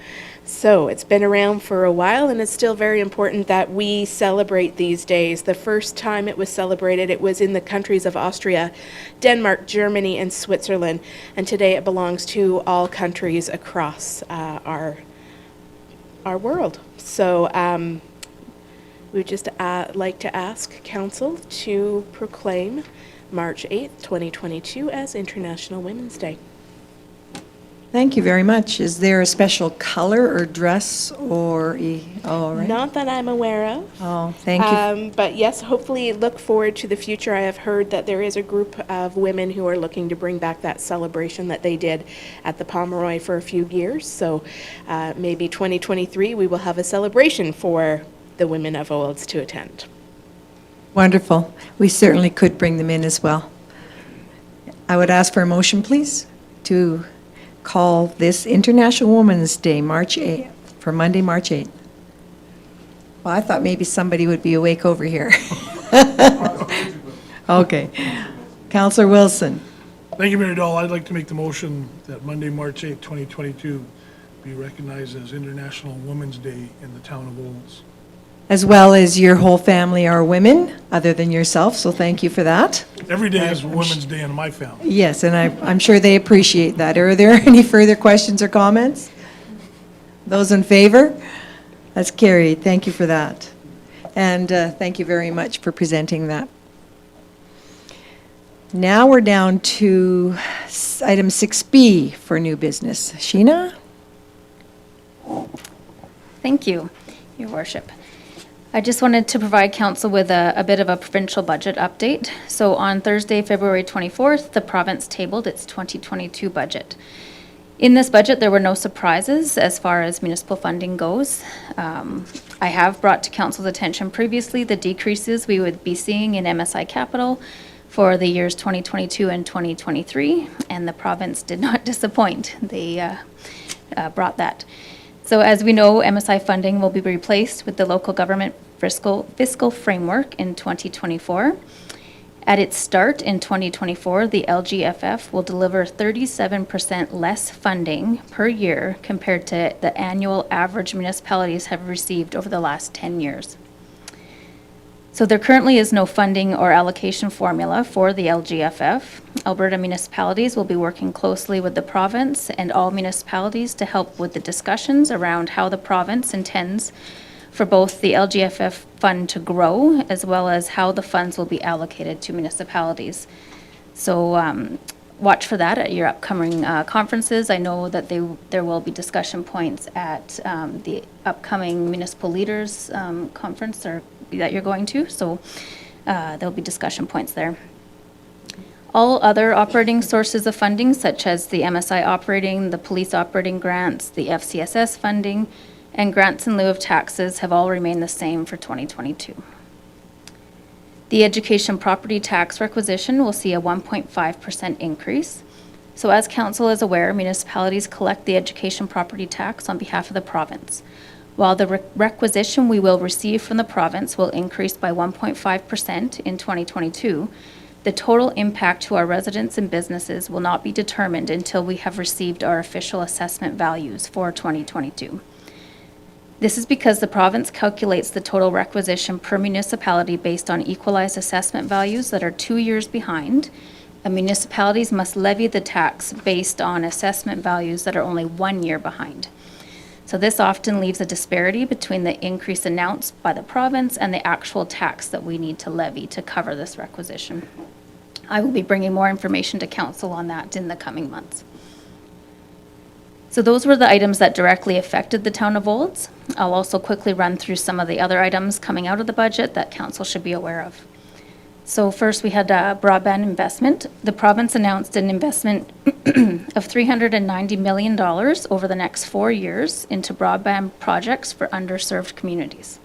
So it's been around for a while, and it's still very important that we celebrate these days. The first time it was celebrated, it was in the countries of Austria, Denmark, Germany, and Switzerland. And today it belongs to all countries across our world. So we would just like to ask Council to proclaim March 8th, 2022 as International Women's Day. Thank you very much. Is there a special color or dress or, all right. Not that I'm aware of. Oh, thank you. But yes, hopefully look forward to the future. I have heard that there is a group of women who are looking to bring back that celebration that they did at the Pomeroy for a few years. So maybe 2023 we will have a celebration for the women of Olds to attend. Wonderful. We certainly could bring them in as well. I would ask for a motion, please, to call this International Women's Day, March 8th, for Monday, March 8th. Well, I thought maybe somebody would be awake over here. Okay. Councillor Wilson. Thank you, Mayor Dahl. I'd like to make the motion that Monday, March 8th, 2022 be recognized as International Women's Day in the town of Olds. As well as your whole family are women, other than yourself, so thank you for that. Every day is Women's Day in my family. Yes, and I'm sure they appreciate that. Are there any further questions or comments? Those in favor? That's carried. Thank you for that. And thank you very much for presenting that. Now we're down to item 6B for new business. Sheena? Thank you, Your Worship. I just wanted to provide council with a bit of a provincial budget update. So on Thursday, February 24th, the province tabled its 2022 budget. In this budget, there were no surprises as far as municipal funding goes. I have brought to council's attention previously the decreases we would be seeing in MSI capital for the years 2022 and 2023, and the province did not disappoint. They brought that. So as we know, MSI funding will be replaced with the local government fiscal framework in 2024. At its start in 2024, the LGFF will deliver 37% less funding per year compared to the annual average municipalities have received over the last 10 years. So there currently is no funding or allocation formula for the LGFF. Alberta municipalities will be working closely with the province and all municipalities to help with the discussions around how the province intends for both the LGFF fund to grow as well as how the funds will be allocated to municipalities. So watch for that at your upcoming conferences. I know that there will be discussion points at the upcoming municipal leaders conference that you're going to, so there'll be discussion points there. All other operating sources of funding, such as the MSI operating, the police operating grants, the FCSS funding, and grants in lieu of taxes have all remained the same for 2022. The education property tax requisition will see a 1.5% increase. So as council is aware, municipalities collect the education property tax on behalf of the province. While the requisition we will receive from the province will increase by 1.5% in 2022, the total impact to our residents and businesses will not be determined until we have received our official assessment values for 2022. This is because the province calculates the total requisition per municipality based on equalized assessment values that are 2 years behind, and municipalities must levy the tax based on assessment values that are only 1 year behind. So this often leaves a disparity between the increase announced by the province and the actual tax that we need to levy to cover this requisition. I will be bringing more information to council on that in the coming months. So those were the items that directly affected the town of Olds. I'll also quickly run through some of the other items coming out of the budget that council should be aware of. So first we had Broadband Investment. The province announced an investment of $390 million over the next 4 years into broadband projects for underserved communities.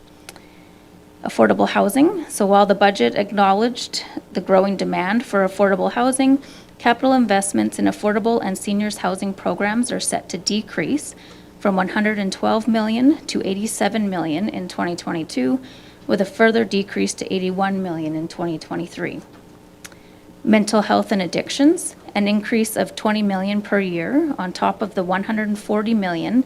Affordable housing. So while the budget acknowledged the growing demand for affordable housing, capital investments in affordable and seniors housing programs are set to decrease from $112 million to $87 million in 2022, with a further decrease to $81 million in 2023. Mental health and addictions, an increase of $20 million per year on top of the $140 million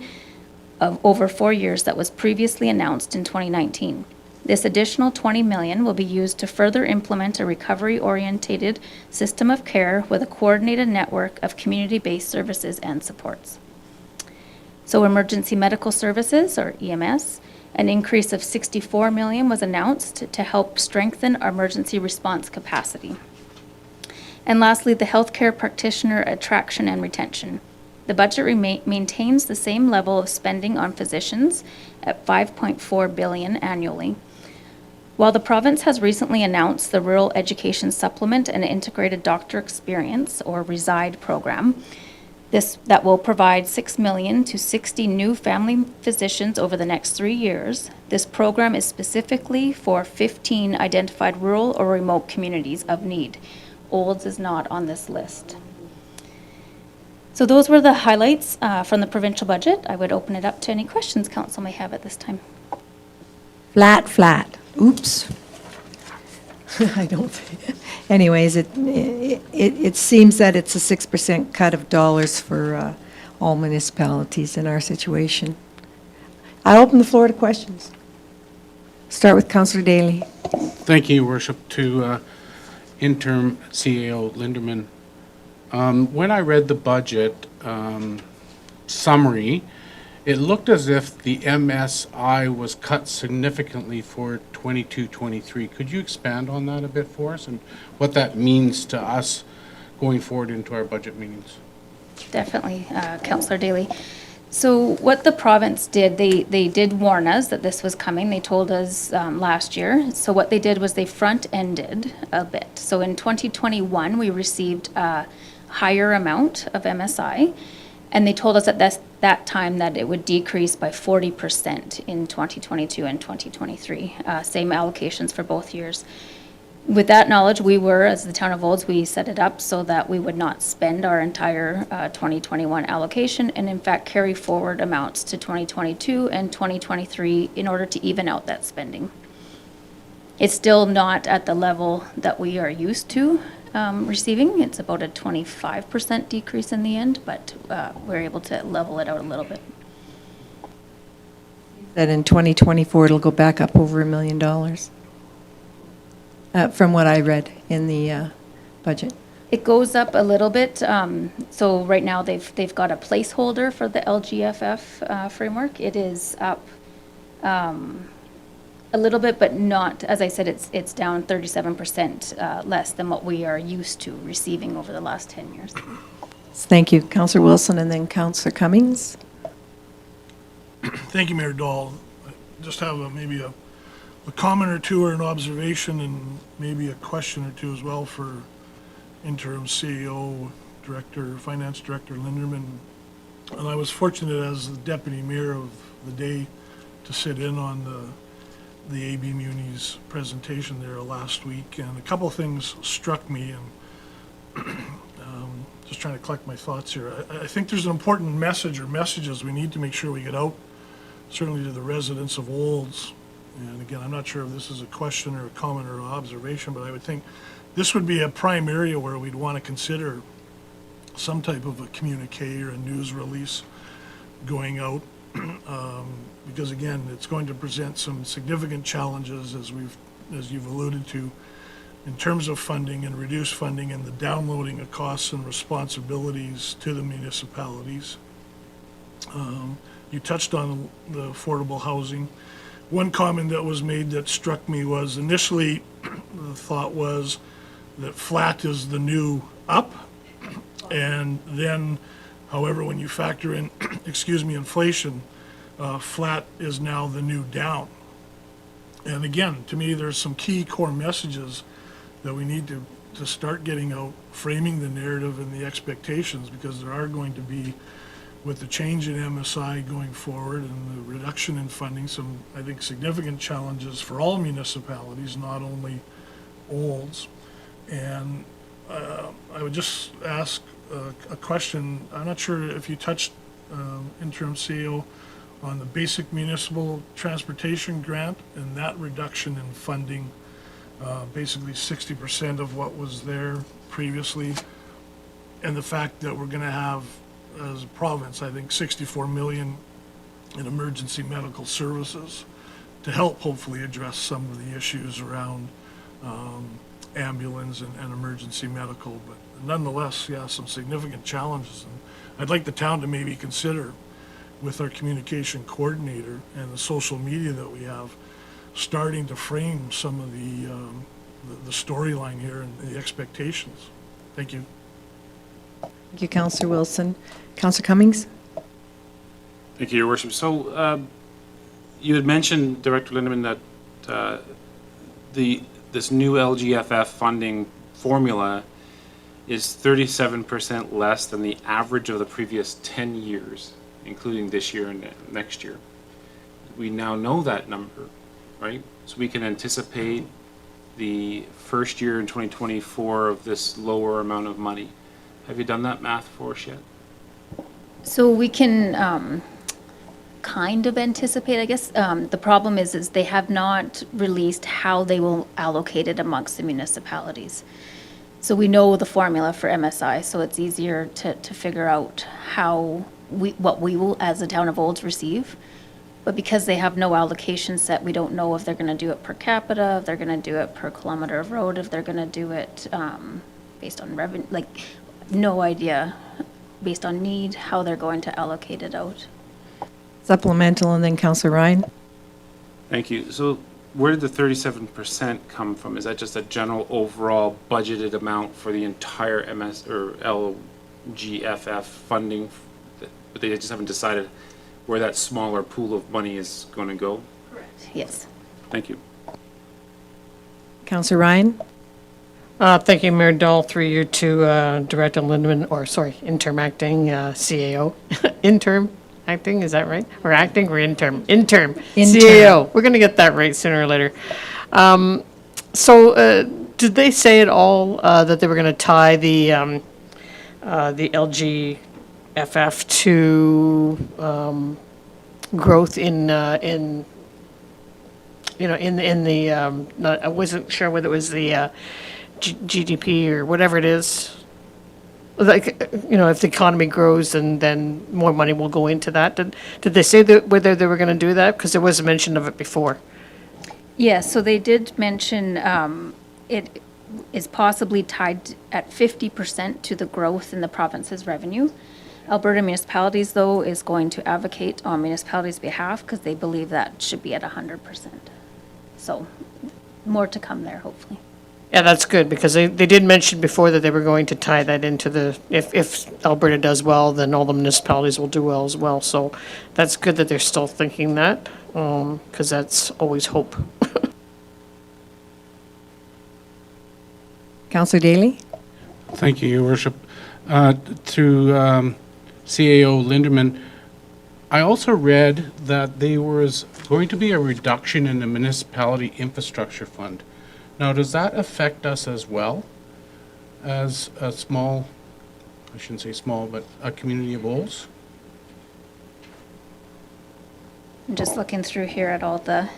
of over 4 years that was previously announced in 2019. This additional $20 million will be used to further implement a recovery-oriented system of care with a coordinated network of community-based services and supports. So emergency medical services, or EMS, an increase of $64 million was announced to help strengthen our emergency response capacity. And lastly, the healthcare practitioner attraction and retention. The budget maintains the same level of spending on physicians at $5.4 billion annually. While the province has recently announced the Rural Education Supplement and Integrated Doctor Experience, or RESIDE program, that will provide 6 million to 60 new family physicians over the next 3 years. This program is specifically for 15 identified rural or remote communities of need. Olds is not on this list. So those were the highlights from the provincial budget. I would open it up to any questions council may have at this time. Flat. Oops. I don't think. Anyways, it seems that it's a 6% cut of dollars for all municipalities in our situation. I open the floor to questions. Start with Councillor Daly. Thank you, Your Worship. To Interim CEO Linderman. When I read the budget summary, it looked as if the MSI was cut significantly for 22-23. Could you expand on that a bit for us and what that means to us going forward into our budget meetings? Definitely, Councillor Daly. So what the province did, they did warn us that this was coming. They told us last year. So what they did was they front-ended a bit. So in 2021, we received a higher amount of MSI, and they told us at that time that it would decrease by 40% in 2022 and 2023. Same allocations for both years. With that knowledge, we were, as the town of Olds, we set it up so that we would not spend our entire 2021 allocation and in fact carry forward amounts to 2022 and 2023 in order to even out that spending. It's still not at the level that we are used to receiving. It's about a 25% decrease in the end, but we're able to level it out a little bit. That in 2024, it'll go back up over $1 million. From what I read in the budget. It goes up a little bit. So right now they've got a placeholder for the LGFF framework. It is up a little bit, but not, as I said, it's down 37% less than what we are used to receiving over the last 10 years. Thank you, Councillor Wilson, and then Councillor Cummings. Thank you, Mayor Dahl. I just have maybe a comment or two or an observation and maybe a question or two as well for interim CEO, Director, Finance Director Linderman. And I was fortunate as the Deputy Mayor of the day to sit in on the AB Muni's presentation there last week. And a couple of things struck me and just trying to collect my thoughts here. I think there's an important message or messages we need to make sure we get out, certainly to the residents of Olds. And again, I'm not sure if this is a question or a comment or an observation, but I would think this would be a prime area where we'd want to consider some type of a communique or a news release going out. Because again, it's going to present some significant challenges as you've alluded to in terms of funding and reduced funding and the downloading of costs and responsibilities to the municipalities. You touched on the affordable housing. One comment that was made that struck me was initially the thought was that flat is the new up, and then, however, when you factor in, inflation, flat is now the new down. And again, to me, there's some key core messages that we need to start getting out, framing the narrative and the expectations, because there are going to be, with the change in MSI going forward and the reduction in funding, some, I think, significant challenges for all municipalities, not only Olds. And I would just ask a question. I'm not sure if you touched, interim CEO, on the basic municipal transportation grant and that reduction in funding, basically 60% of what was there previously, and the fact that we're going to have, as a province, I think 64 million in emergency medical services to help hopefully address some of the issues around ambulance and emergency medical. But nonetheless, yeah, some significant challenges. And I'd like the town to maybe consider, with our communication coordinator and the social media that we have, starting to frame some of the storyline here and the expectations. Thank you. Thank you, Councillor Wilson. Councillor Cummings? Thank you, Your Worship. So you had mentioned, Director Lindeman, that this new LGFF funding formula is 37% less than the average of the previous 10 years, including this year and next year. We now know that number, right? So we can anticipate the first year in 2024 of this lower amount of money. Have you done that math for us yet? So we can kind of anticipate, I guess. The problem is they have not released how they will allocate it amongst the municipalities. So we know the formula for MSI, so it's easier to figure out what we will, as a town of Olds, receive. But because they have no allocation set, we don't know if they're going to do it per capita, if they're going to do it per kilometer of road, if they're going to do it based on revenue, like no idea based on need how they're going to allocate it out. Supplemental, and then Councillor Ryan. Thank you. So where did the 37% come from? Is that just a general overall budgeted amount for the entire MS or LGFF funding? But they just haven't decided where that smaller pool of money is going to go? Yes. Thank you. Councillor Ryan. Thank you, Mayor Dahl, through you to Director Lindeman, or sorry, interim acting CAO. Interim acting, is that right? Or acting or interim? Interim. CAO. We're going to get that right sooner or later. So did they say at all that they were going to tie the LGFF to growth in the, I wasn't sure whether it was the GDP or whatever it is. Like, if the economy grows, then more money will go into that. Did they say that whether they were going to do that? Because there was a mention of it before. Yes, so they did mention it is possibly tied at 50% to the growth in the province's revenue. Alberta Municipalities, though, is going to advocate on municipalities' behalf because they believe that should be at 100%. So more to come there, hopefully. Yeah, that's good, because they did mention before that they were going to tie that into the, if Alberta does well, then all the municipalities will do well as well. So that's good that they're still thinking that, because that's always hope. Councillor Daly. Thank you, Your Worship. To CAO Linderman, I also read that there was going to be a reduction in the municipality infrastructure fund. Now, does that affect us as well as a small, I shouldn't say small, but a community of Olds? I'm just looking through here at all the,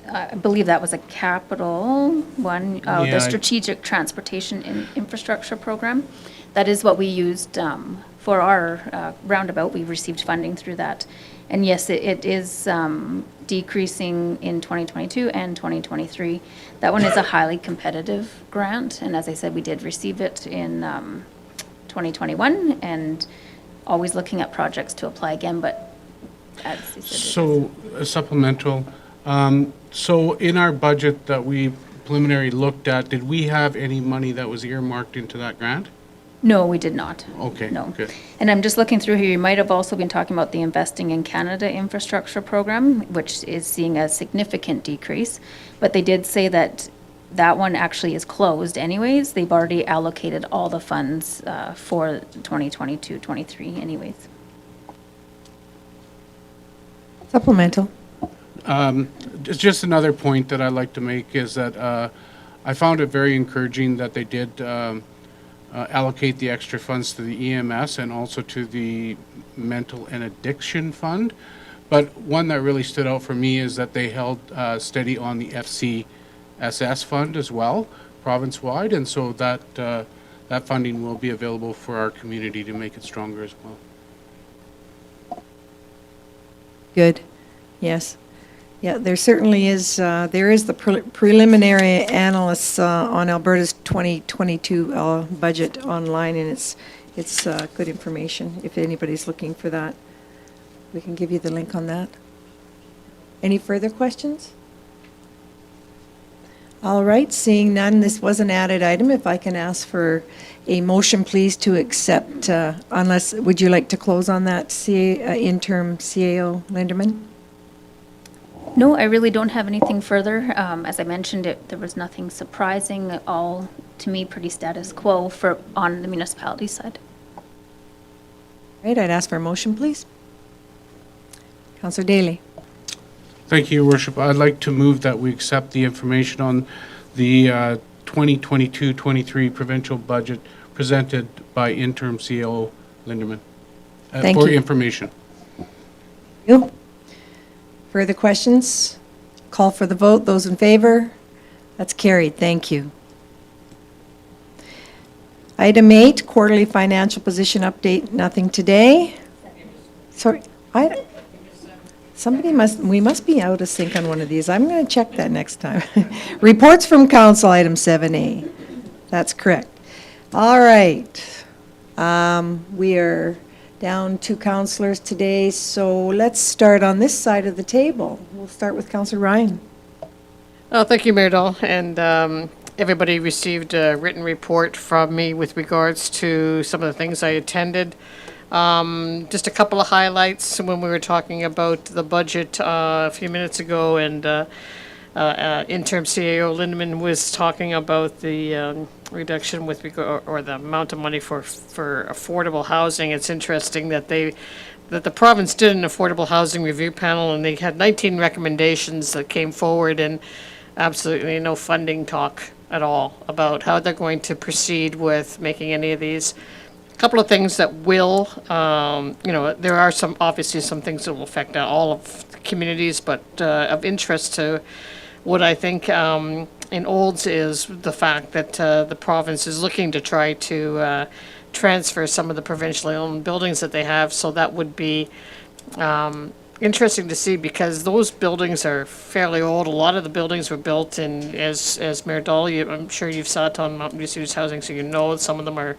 I believe that was a capital one, Yeah, the Strategic Transportation Infrastructure Program. That is what we used for our roundabout. We received funding through that. And yes, it is decreasing in 2022 and 2023. That one is a highly competitive grant. And as I said, we did receive it in 2021 and always looking at projects to apply again. But as you said, So, a supplemental. So in our budget that we preliminary looked at, did we have any money that was earmarked into that grant? no, we did not. Okay, No. good. And I'm just looking through here, you might have also been talking about the Investing in Canada infrastructure program, which is seeing a significant decrease. But they did say that that one actually is closed anyways. They've already allocated all the funds for 2022-23 anyways. Supplemental. Just another point that I'd like to make is that I found it very encouraging that they did allocate the extra funds to the EMS and also to the Mental and Addiction Fund. But one that really stood out for me is that they held steady on the FCSS fund as well, province-wide, and so that that funding will be available for our community to make it stronger as well. Good. Yes. Yeah, there certainly is, there is the preliminary analysis on Alberta's 2022 budget online, and it's good information if anybody's looking for that. We can give you the link on that. Any further questions? All right, seeing none, this was an added item. If I can ask for a motion, please, to accept, unless, would you like to close on that interim CAO, Linderman? No, I really don't have anything further. As I mentioned, there was nothing surprising, all to me pretty status quo on the municipality side. Right, I'd ask for a motion, please. Councillor Daly. Thank you, Your Worship. I'd like to move that we accept the information on the 2022-23 provincial budget presented by interim CEO Linderman. Thank for you. information. You. Further questions? Call for the vote. Those in favor? That's carried. Thank you. Item 8, quarterly financial position update. Nothing today. Sorry, we must be out of sync on one of these. I'm going to check that next time. Reports from council, item 7A. That's correct. All right. We are down 2 councillors today, so let's start on this side of the table. We'll start with Councillor Ryan. Thank you, Mayor Dahl, and everybody received a written report from me with regards to some of the things I attended. Just a couple of highlights when we were talking about the budget a few minutes ago, and interim CAO Lindeman was talking about the reduction with regard, or the amount of money for affordable housing. It's interesting that the province did an affordable housing review panel, and they had 19 recommendations that came forward, and absolutely no funding talk at all about how they're going to proceed with making any of these. A couple of things that will, there are obviously some things that will affect all of the communities, but of interest to what I think in Olds is the fact that the province is looking to try to transfer some of the provincially owned buildings that they have, so that would be interesting to see, because those buildings are fairly old. A lot of the buildings were built in, as Mayor Dahl, I'm sure you've saw it on Mountain View Students Housing, so you know some of them are,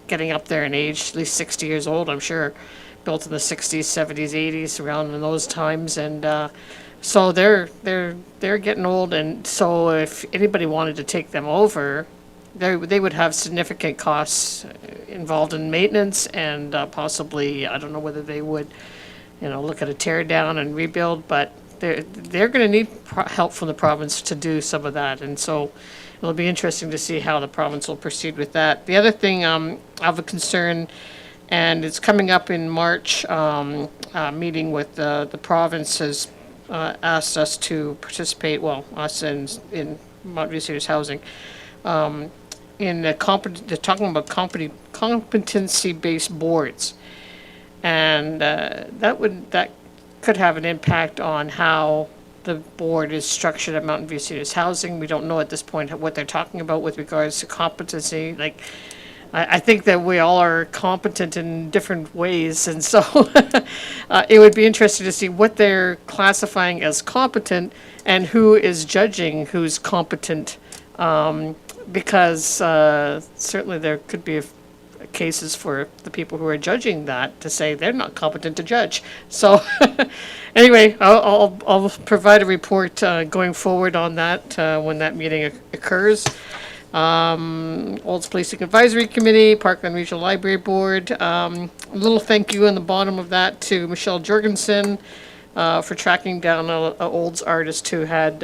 getting up there in age, at least 60 years old, I'm sure, built in the 60s, 70s, 80s, around in those times, and so they're getting old, and so if anybody wanted to take them over, they would have significant costs involved in maintenance, and possibly, I don't know whether they would, look at a tear down and rebuild, but they're going to need help from the province to do some of that, and so it'll be interesting to see how the province will proceed with that. The other thing of a concern, and it's coming up in March, meeting with the province has asked us to participate, well, us in Mountain View Students Housing, in they're talking about competency-based boards. And that could have an impact on how the board is structured at Mountain View Students Housing. We don't know at this point what they're talking about with regards to competency. Like, I think that we all are competent in different ways, and so it would be interesting to see what they're classifying as competent and who is judging who's competent, because certainly there could be cases for the people who are judging that to say they're not competent to judge. So anyway, I'll provide a report going forward on that when that meeting occurs. Olds Policing Advisory Committee, Parkland Regional Library Board. A little thank you on the bottom of that to Michelle Jorgensen for tracking down an Olds artist who had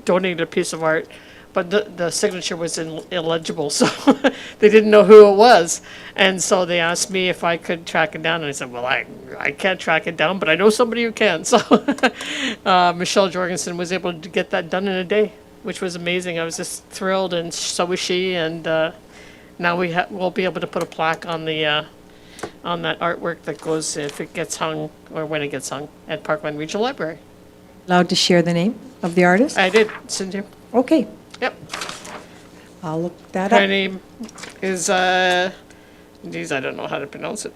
donated a piece of art, but the signature was illegible, so they didn't know who it was. And so they asked me if I could track it down, and I said, well, I can't track it down, but I know somebody who can. So Michelle Jorgensen was able to get that done in a day, which was amazing. I was just thrilled, and so was she. And now we'll be able to put a plaque on the on that artwork that goes, if it gets hung, or when it gets hung, at Parkland Regional Library. Allowed to share the name of the artist? I did, Cynthia. Okay, Yep. I'll look that Her up. name is, geez, I don't know how to pronounce it.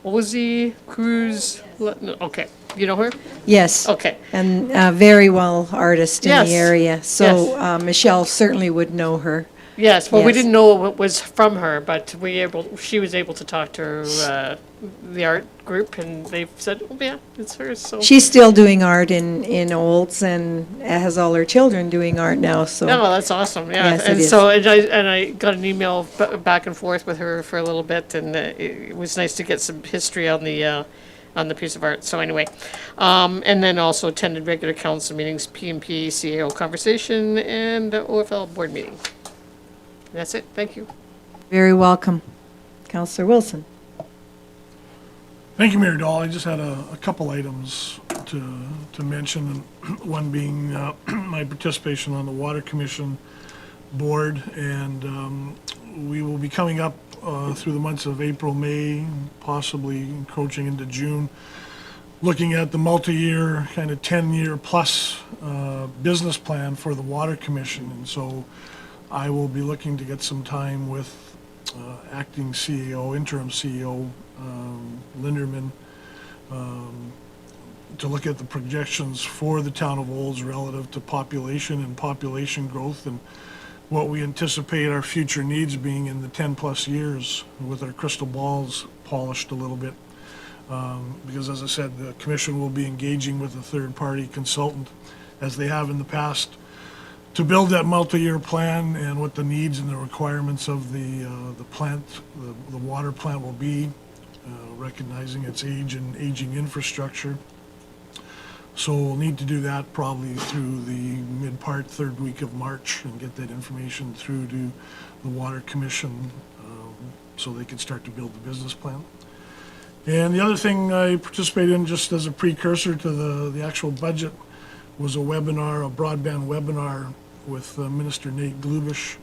Ozzy Cruz, okay, you know her? Yes. Okay. And a very well artist in Yes. the area. So Michelle certainly would know her. Yes, well, we Yes. didn't know it was from her, but she was able to talk to the art group, and they said, oh, yeah, it's hers, so. She's still doing art in Olds and has all her children doing art now, so. No, that's awesome, yeah. Yes, it And is. so, and I got an email back and forth with her for a little bit, and it was nice to get some history on the piece of art, so anyway. And then also attended regular council meetings, PMP, CAO conversation, and OFL board meeting. That's it, thank you. Very welcome. Councillor Wilson. Thank you, Mayor Dahl. I just had a couple items to mention, and one being my participation on the Water Commission board, and we will be coming up through the months of April, May, possibly encroaching into June, looking at the multi-year, kind of 10-year plus business plan for the Water Commission, and so I will be looking to get some time with acting CEO, interim CEO, Linderman, to look at the projections for the town of Olds relative to population and population growth, and what we anticipate our future needs being in the 10-plus years with our crystal balls polished a little bit. Because as I said, the commission will be engaging with a third-party consultant, as they have in the past, to build that multi-year plan and what the needs and the requirements of the plant, the water plant will be, recognizing its age and aging infrastructure. So we'll need to do that probably through the mid-part, third week of March, and get that information through to the Water Commission so they can start to build the business plan. And the other thing I participated in, just as a precursor to the actual budget, was a webinar, a broadband webinar with Minister Nate Glubish.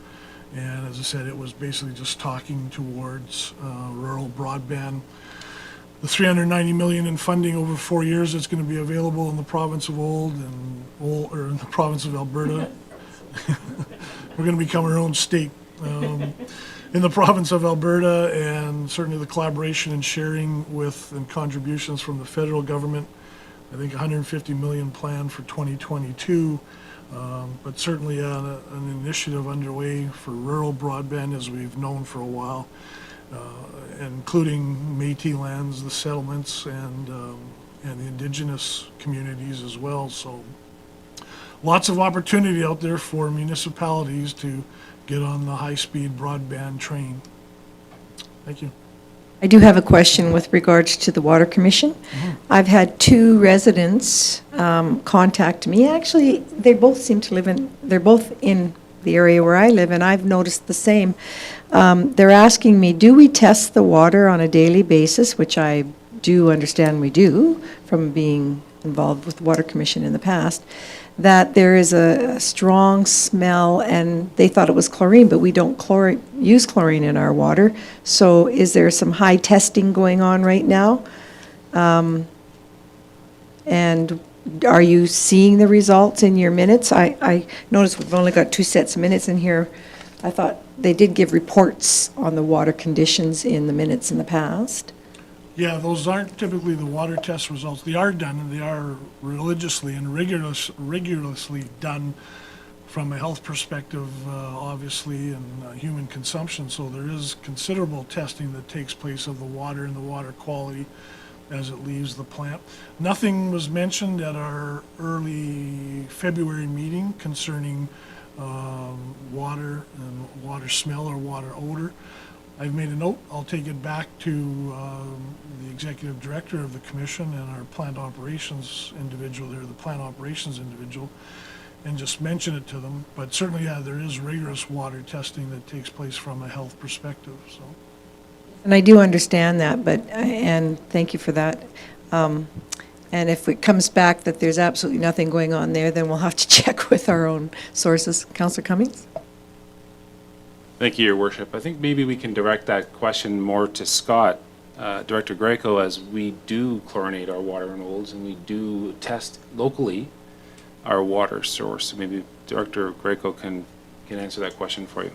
And as I said, it was basically just talking towards rural broadband. The $390 million in funding over 4 years that's going to be available in the province of or in the province of Alberta. We're going to become our own state. In the province of Alberta, and certainly the collaboration and sharing with and contributions from the federal government. I think $150 million planned for 2022, but certainly an initiative underway for rural broadband, as we've known for a while, including Métis lands, the settlements, and the indigenous communities as well. So lots of opportunity out there for municipalities to get on the high-speed broadband train. Thank you. I do have a question with regards to the Water Commission. I've had 2 residents contact me. Actually, they both seem to they're both in the area where I live, and I've noticed the same. They're asking me, do we test the water on a daily basis, which I do understand we do from being involved with the Water Commission in the past, that there is a strong smell, and they thought it was chlorine, but we don't use chlorine in our water. So is there some high testing going on right now? And are you seeing the results in your minutes? I noticed we've only got 2 sets of minutes in here. I thought they did give reports on the water conditions in the minutes in the past. Yeah, those aren't typically the water test results. They are done, and they are religiously and rigorously done from a health perspective, obviously, and human consumption. So there is considerable testing that takes place of the water and the water quality as it leaves the plant. Nothing was mentioned at our early February meeting concerning water and water smell or water odor. I've made a note. I'll take it back to the executive director of the commission and our plant operations individual there, the plant operations individual, and just mention it to them. But certainly, yeah, there is rigorous water testing that takes place from a health perspective. So. And I do understand that, and thank you for that. And if it comes back that there's absolutely nothing going on there, then we'll have to check with our own sources. Councillor Cummings? Thank you, Your Worship. I think maybe we can direct that question more to Scott, Director Greco, as we do chlorinate our water in Olds, and we do test locally our water source. Maybe Director Greco can answer that question for you.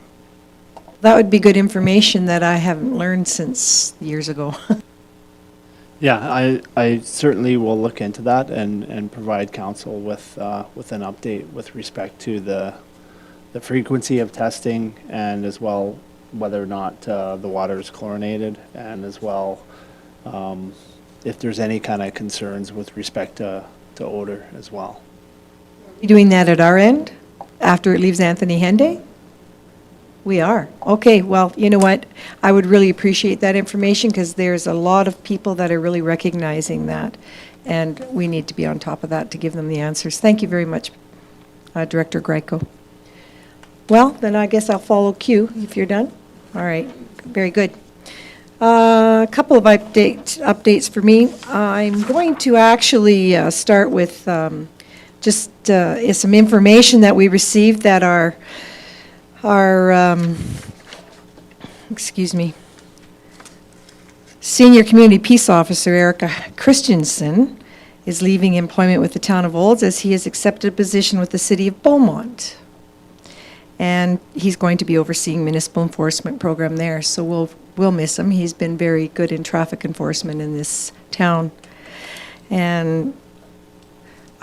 That would be good information that I haven't learned since years ago. Yeah, I certainly will look into that and provide council with an update with respect to the frequency of testing, and as well whether or not the water is chlorinated, and as well if there's any kind of concerns with respect to odor as well. You doing that at our end after it leaves Anthony Henday? We are. Okay, well, you know what? I would really appreciate that information, because there's a lot of people that are really recognizing that, and we need to be on top of that to give them the answers. Thank you very much, Director Greco. Well, then I guess I'll follow cue if you're done. All right, very good. A couple of updates for me. I'm going to actually start with just some information that we received that our Senior Community Peace Officer Erica Christensen is leaving employment with the town of Olds, as he has accepted a position with the city of Beaumont. And he's going to be overseeing municipal enforcement program there, so we'll miss him. He's been very good in traffic enforcement in this town. And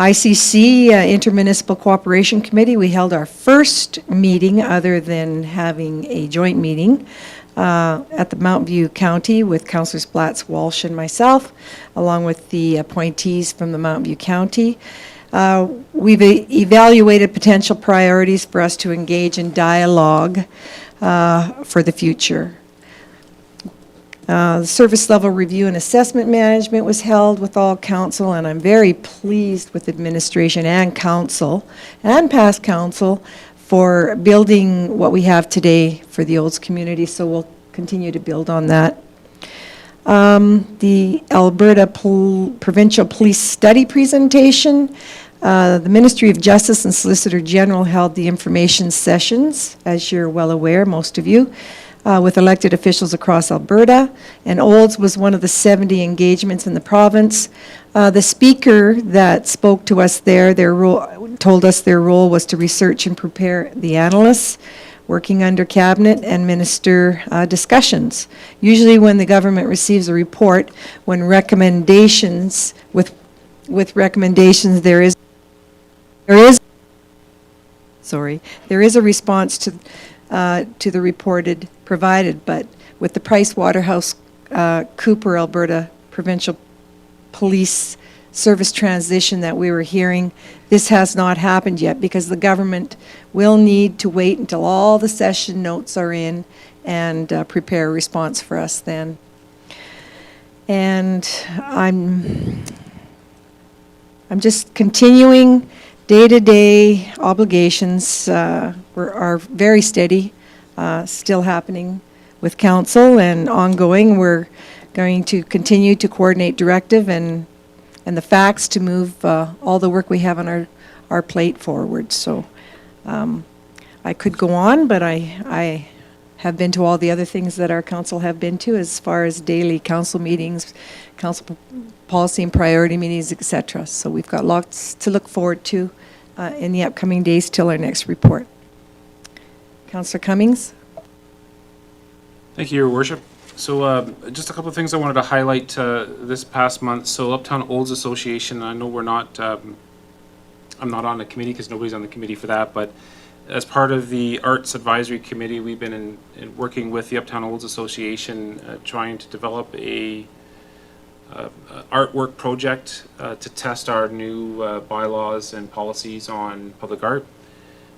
ICC, Intermunicipal Cooperation Committee, we held our first meeting other than having a joint meeting at the Mount View County with Councillors Blatz, Walsh, and myself, along with the appointees from the Mount View County. We've evaluated potential priorities for us to engage in dialogue for the future. The service level review and assessment management was held with all council, and I'm very pleased with administration and council and past council for building what we have today for the Olds community, so we'll continue to build on that. The Alberta Provincial Police Study presentation. The Ministry of Justice and Solicitor General held the information sessions, as you're well aware, most of you, with elected officials across Alberta, and Olds was one of the 70 engagements in the province. The speaker that spoke to us there, told us their role was to research and prepare the analysts working under cabinet and minister discussions. Usually when the government receives a report, when recommendations, with recommendations, there is a response to the reported provided, but with the Price Waterhouse Cooper Alberta Provincial Police Service transition that we were hearing, this has not happened yet because the government will need to wait until all the session notes are in and prepare a response for us then. And I'm just continuing day-to-day obligations are very steady, still happening with council and ongoing. We're going to continue to coordinate directive and the facts to move all the work we have on our plate forward. So I could go on, but I have been to all the other things that our council have been to as far as daily council meetings, council policy and priority meetings, etc. So we've got lots to look forward to in the upcoming days till our next report. Councillor Cummings. Thank you, Your Worship. So just a couple of things I wanted to highlight this past month. So Uptown Olds Association, I know we're not, I'm not on the committee because nobody's on the committee for that, but as part of the Arts Advisory Committee, we've been working with the Uptown Olds Association trying to develop a artwork project to test our new bylaws and policies on public art.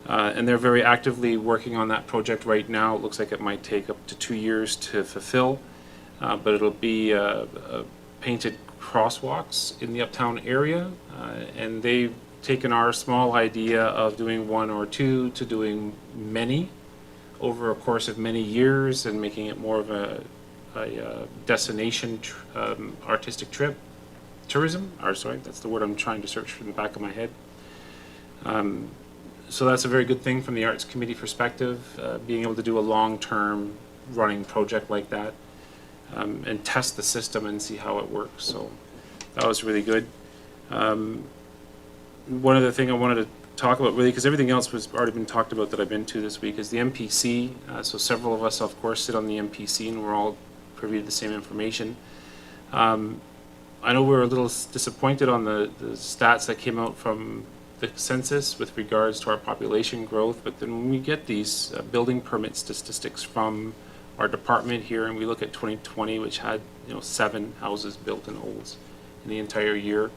And they're very actively working on that project right now. It looks like it might take up to 2 years to fulfill, but it'll be painted crosswalks in the Uptown area. And they've taken our small idea of doing 1 or 2 to doing many over a course of many years and making it more of a destination artistic trip, tourism, or sorry, that's the word I'm trying to search from the back of my head. So that's a very good thing from the Arts Committee perspective, being able to do a long-term running project like that and test the system and see how it works. So that was really good. One other thing I wanted to talk about really, because everything else was already been talked about that I've been to this week, is the MPC. So several of us, of course, sit on the MPC and we're all privy to the same information. I know we were a little disappointed on the stats that came out from the census with regards to our population growth, but then when we get these building permit statistics from our department here and we look at 2020, which had 7 houses built in Olds in the entire year,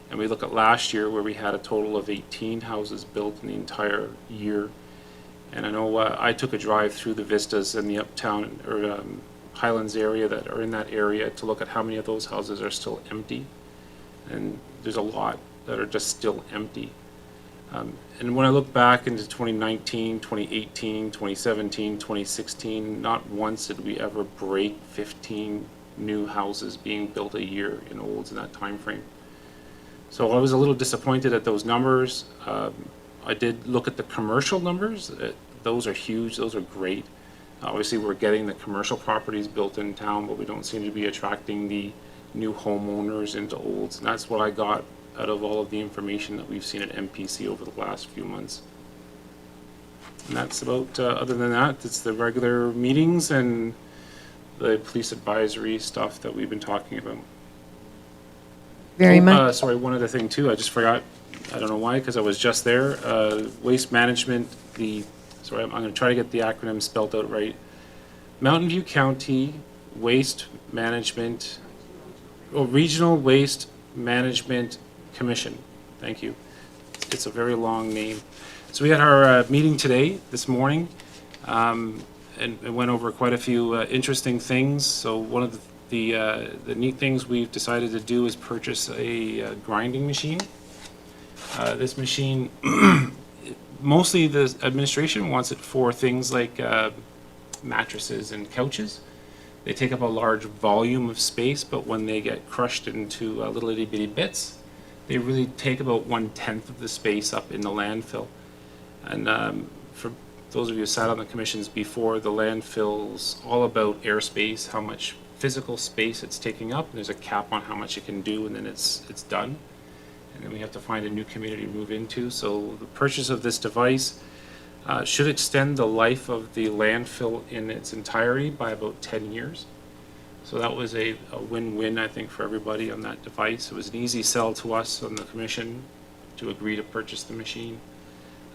and we look at last year where we had a total of 18 houses built in the entire year. And I know I took a drive through the vistas in the Uptown or Highlands area that are in that area to look at how many of those houses are still empty, and there's a lot that are just still empty. And when I look back into 2019, 2018, 2017, 2016, not once did we ever break 15 new houses being built a year in Olds in that time frame. So I was a little disappointed at those numbers. I did look at the commercial numbers. Those are huge. Those are great. Obviously, we're getting the commercial properties built in town, but we don't seem to be attracting the new homeowners into Olds. And that's what I got out of all of the information that we've seen at MPC over the last few months. And that's about, other than that, it's the regular meetings and the police advisory stuff that we've been talking about. Very much. Sorry, one other thing too, I just forgot. I don't know why, because I was just there. Waste management, sorry, I'm going to try to get the acronym spelled out right. Mountain View County Waste Management, Regional Waste Management Commission. Thank you. It's a very long name. So we had our meeting today, this morning, and went over quite a few interesting things. So one of the neat things we've decided to do is purchase a grinding machine. This machine, mostly the administration wants it for things like mattresses and couches. They take up a large volume of space, but when they get crushed into little itty bitty bits, they really take about 1/10 of the space up in the landfill. And for those of you who sat on the commissions before, the landfill's all about airspace, how much physical space it's taking up, and there's a cap on how much it can do, and then it's done. And then we have to find a new community to move into. So the purchase of this device should extend the life of the landfill in its entirety by about 10 years. So that was a win-win, I think, for everybody on that device. It was an easy sell to us on the commission to agree to purchase the machine.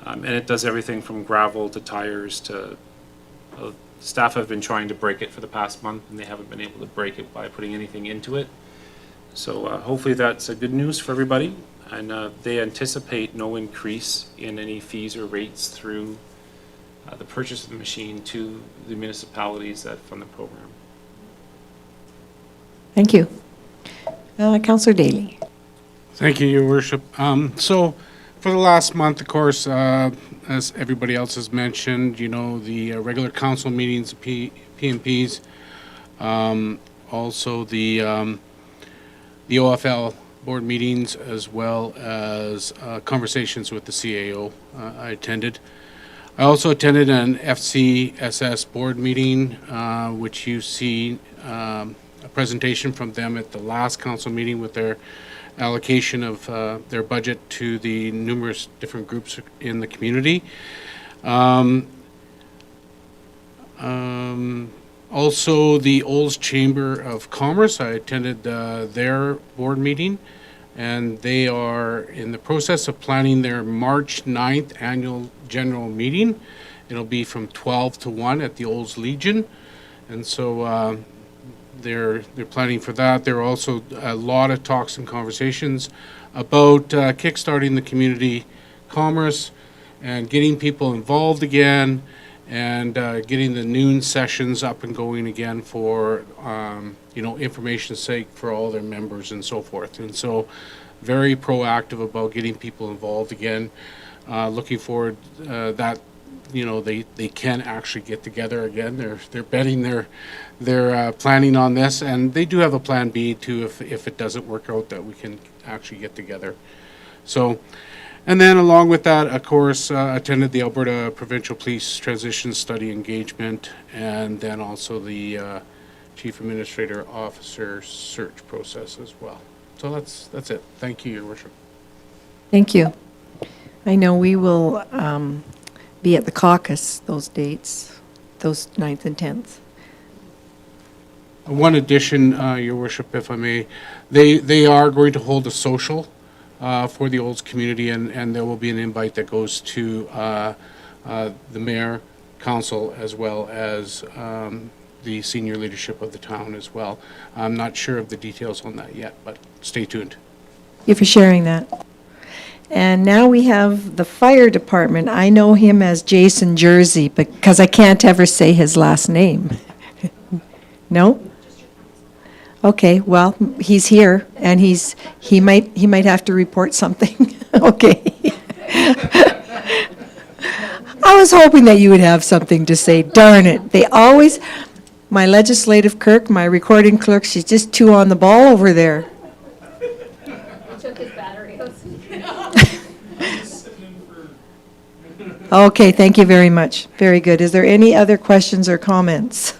And it does everything from gravel to tires to, staff have been trying to break it for the past month, and they haven't been able to break it by putting anything into it. So hopefully that's a good news for everybody. And they anticipate no increase in any fees or rates through the purchase of the machine to the municipalities that fund the program. Thank you. Councillor Daly. Thank you, Your Worship. So for the last month, of course, as everybody else has mentioned, you know, the regular council meetings, PMPs, also the OFL board meetings, as well as conversations with the CAO I attended. I also attended an FCSS board meeting, which you see a presentation from them at the last council meeting with their allocation of their budget to the numerous different groups in the community. Also, the Olds Chamber of Commerce, I attended their board meeting, and they are in the process of planning their March 9th annual general meeting. It'll be from 12 to 1 at the Olds Legion, and so they're planning for that. There are also a lot of talks and conversations about kickstarting the community commerce and getting people involved again, and getting the noon sessions up and going again for, you know, information's sake for all their members and so forth. And so very proactive about getting people involved again. Looking forward that, you know, they can actually get together again. They're betting they're planning on this, and they do have a plan B too if it doesn't work out, that we can actually get together. So, and then along with that, of course, attended the Alberta Provincial Police Transition Study Engagement, and then also the Chief Administrator Officer search process as well. So that's it. Thank you, Your Worship. Thank you. I know we will be at the caucus those dates, those 9th and 10th. One addition, Your Worship, if I may, they are going to hold a social for the Olds community, and there will be an invite that goes to the mayor, council, as well as the senior leadership of the town as well. I'm not sure of the details on that yet, but stay tuned. Thank you for sharing that. And now we have the fire department. I know him as Jason Jersey because I can't ever say his last name. No? Okay, well, he's here, and he might have to report something. Okay. I was hoping that you would have something to say. Darn it. They always, my legislative clerk, my recording clerk, she's just too on the ball over there. Took his battery out. Okay, thank you very much. Very good. Is there any other questions or comments?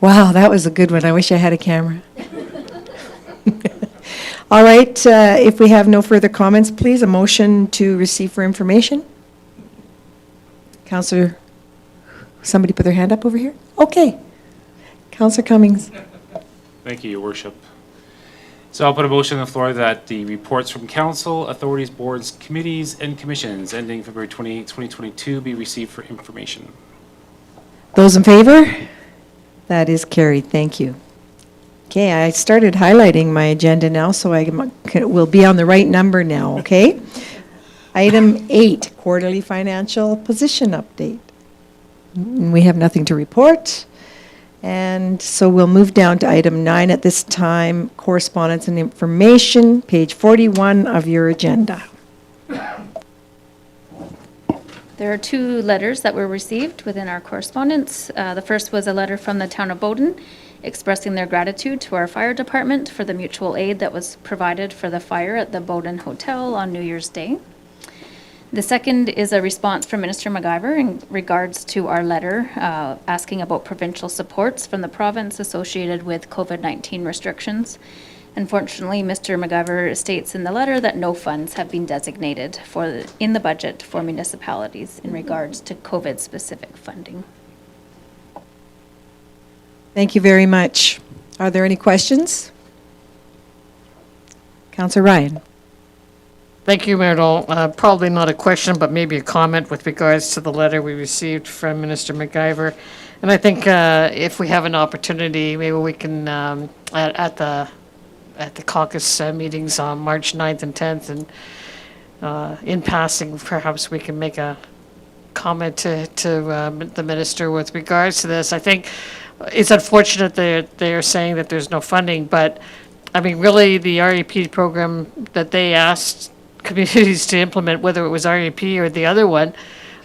Wow, that was a good one. I wish I had a camera. All right, if we have no further comments, please, a motion to receive for information. Councillor, somebody put their hand up over here? Okay. Councillor Cummings. Thank you, Your Worship. So I'll put a motion on the floor that the reports from council, authorities, boards, committees, and commissions ending February 28, 2022 be received for information. Those in favor? That is carried. Thank you. Okay, I started highlighting my agenda now, so I will be on the right number now, okay? Item 8, quarterly financial position update. We have nothing to report. And so we'll move down to item 9 at this time, correspondence and information, page 41 of your agenda. There are 2 letters that were received within our correspondence. The first was a letter from the town of Bowden expressing their gratitude to our fire department for the mutual aid that was provided for the fire at the Bowden Hotel on New Year's Day. The second is a response from Minister MacGyver in regards to our letter asking about provincial supports from the province associated with COVID-19 restrictions. Unfortunately, Mr. MacGyver states in the letter that no funds have been designated in the budget for municipalities in regards to COVID-specific funding. Thank you very much. Are there any questions? Councillor Ryan. Thank you, Mayor Dole. Probably not a question, but maybe a comment with regards to the letter we received from Minister MacGyver. And I think if we have an opportunity, maybe we can, at the caucus meetings on March 9th and 10th, and in passing, perhaps we can make a comment to the minister with regards to this. I think it's unfortunate that they're saying that there's no funding, but I mean, really, the REP program that they asked communities to implement, whether it was REP or the other one,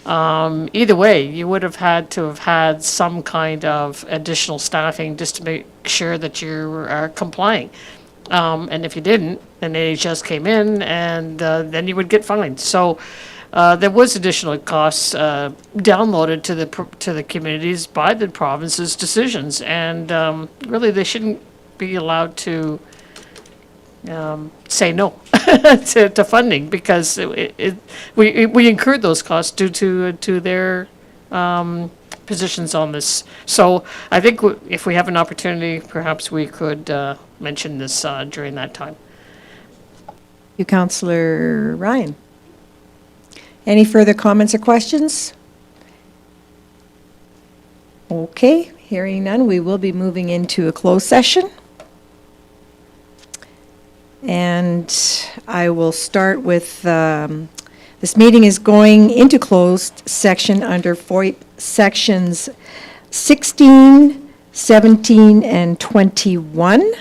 either way, you would have had some kind of additional staffing just to make sure that you are complying. And if you didn't, then AHS came in, and then you would get fined. So there was additional costs downloaded to the communities by the province's decisions, and really they shouldn't be allowed to say no to funding, because we incurred those costs due to their positions on this. So I think if we have an opportunity, perhaps we could mention this during that time. You, Councillor Ryan. Any further comments or questions? Okay, hearing none, we will be moving into a closed session. And I will start with, this meeting is going into closed section under FOIP sections 16, 17, and 21.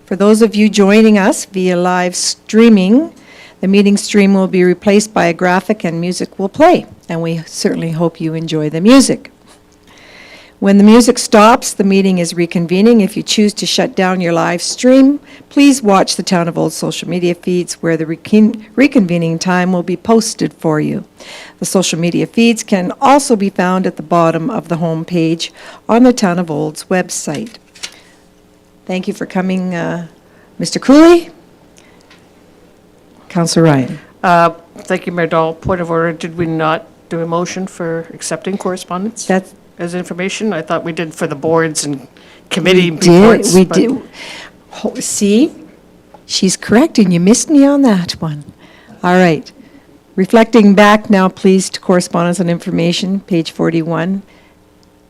For those of you joining us via live streaming, the meeting stream will be replaced by a graphic and music will play. And we certainly hope you enjoy the music. When the music stops, the meeting is reconvening. If you choose to shut down your live stream, please watch the Town of Old social media feeds where the reconvening time will be posted for you. The social media feeds can also be found at the bottom of the home page on the Town of Old's website. Thank you for coming, Mr. Cooley. Councillor Ryan. Thank you, Mayor Dahl. Point of order, did we not do a motion for accepting correspondence? That's as information? I thought we did for the boards and committee reports. We did. Oh, see, she's correct, and you missed me on that one. All right. Reflecting back now, please, to correspondence and information, page 41.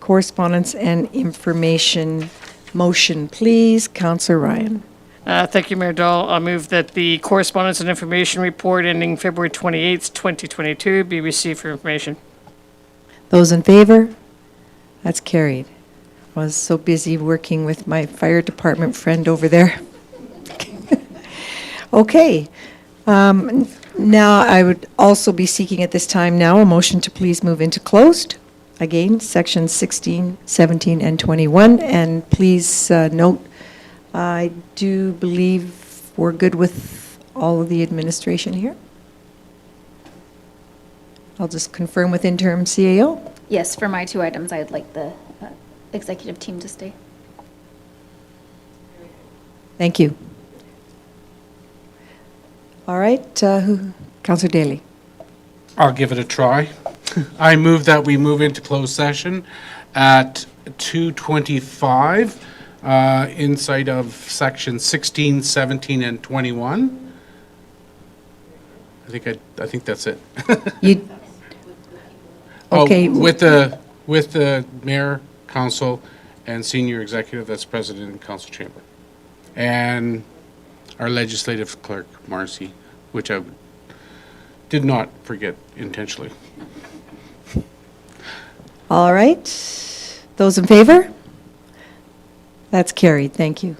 Correspondence and information motion, please. Councillor Ryan. Thank you, Mayor Dahl. I move that the correspondence and information report ending February 28th, 2022 be received for information. Those in favor? That's carried. I was so busy working with my fire department friend over there. Okay. Now, I would also be seeking at this time now a motion to please move into closed. Again, sections 16, 17, and 21. And please note, I do believe we're good with all of the administration here. I'll just confirm with interim CAO. Yes, for my 2 items, I'd like the executive team to stay. Thank you. All right, Councillor Daly. I'll give it a try. I move that we move into closed session at 2:25 inside of section 16, 17, and 21. I think that's it. You, Oh, okay. with the mayor, council, and senior executive, that's president and council chamber. And our legislative clerk, Marcy, which I did not forget intentionally. All right. Those in favor? That's carried. Thank you.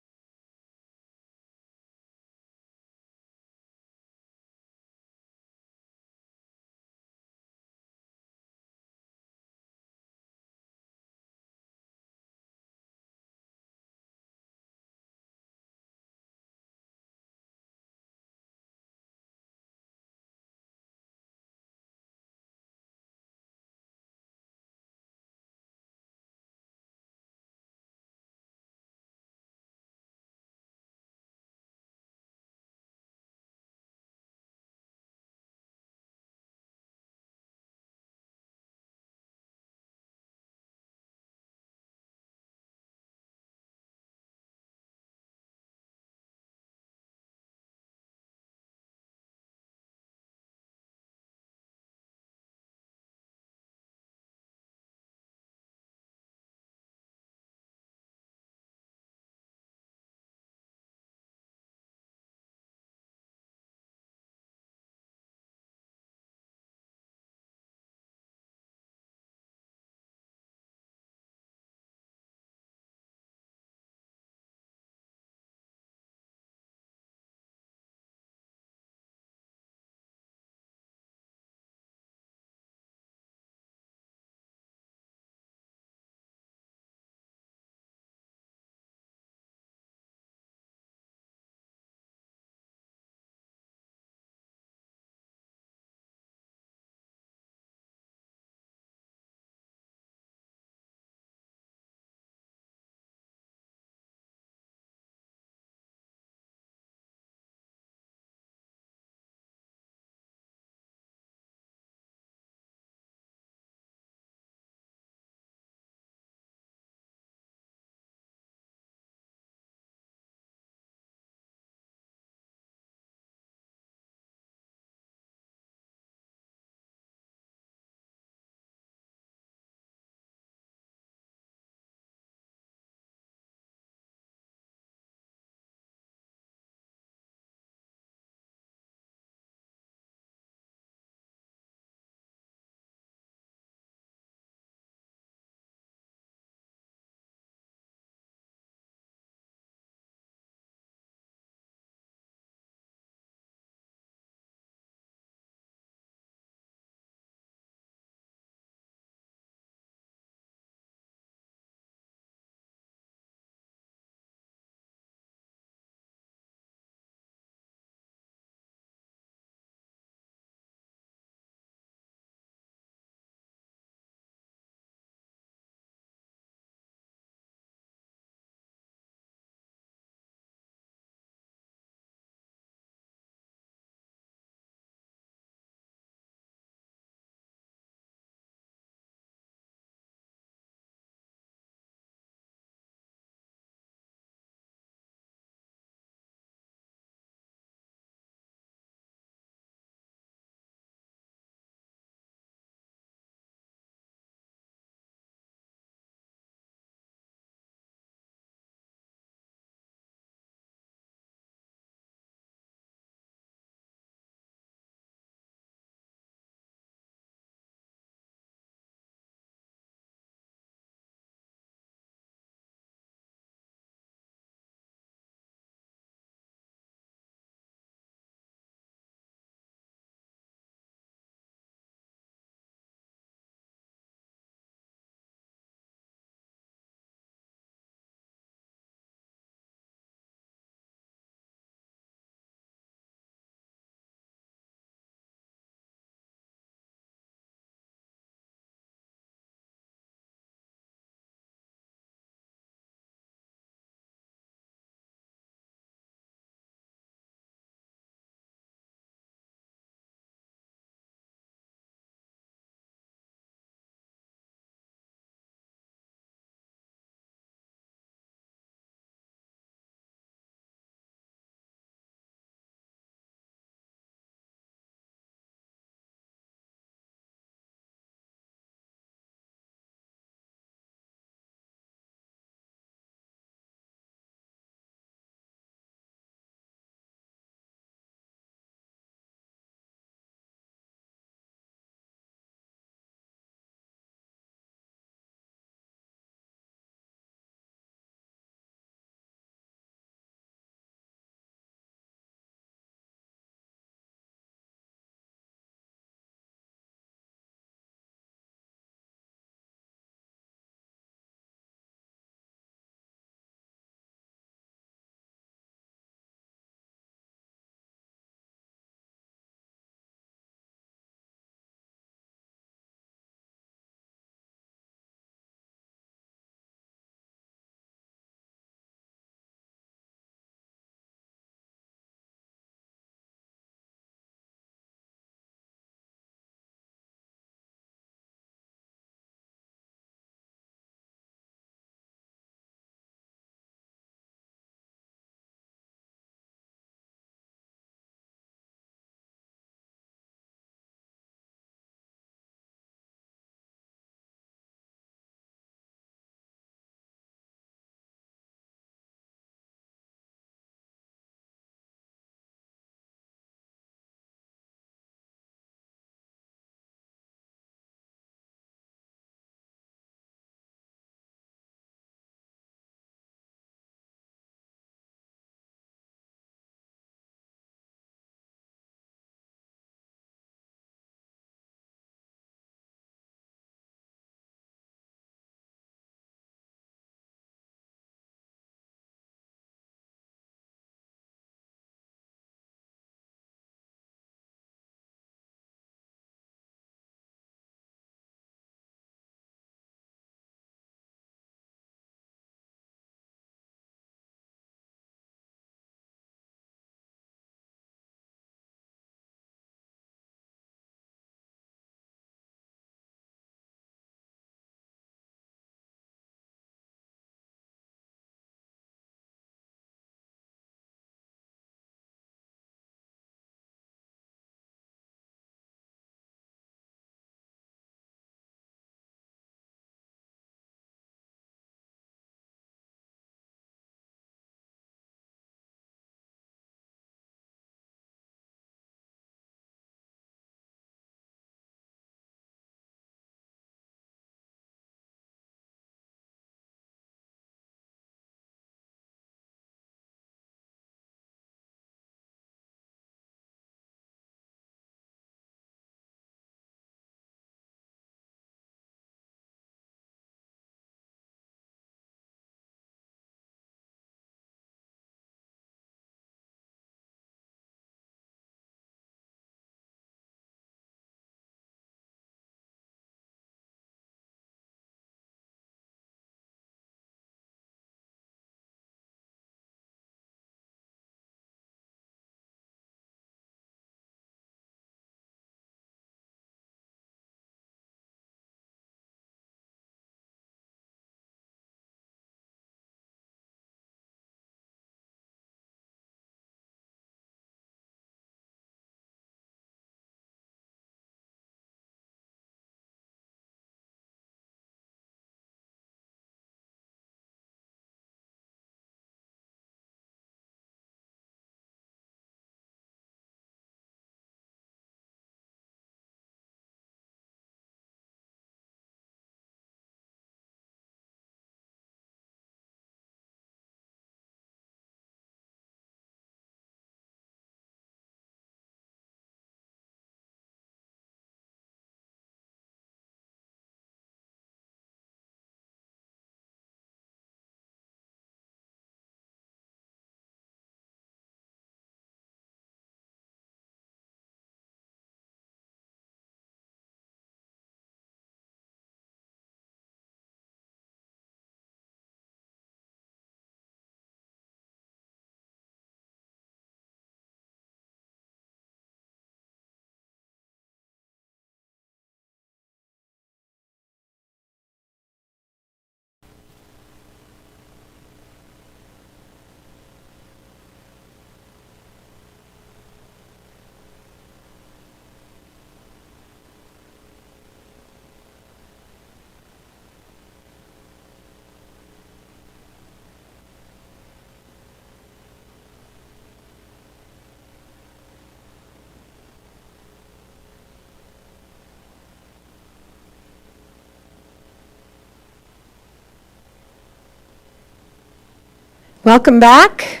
Welcome back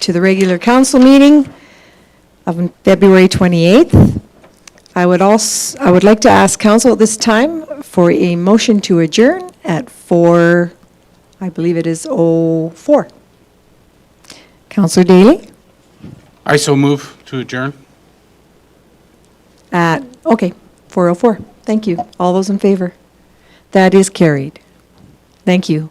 to the regular council meeting of February 28th. I would like to ask council at this time for a motion to adjourn at 4, I believe it is 04. Councillor Daly? I so move to adjourn. Okay, 4:04. Thank you. All those in favor? That is carried. Thank you.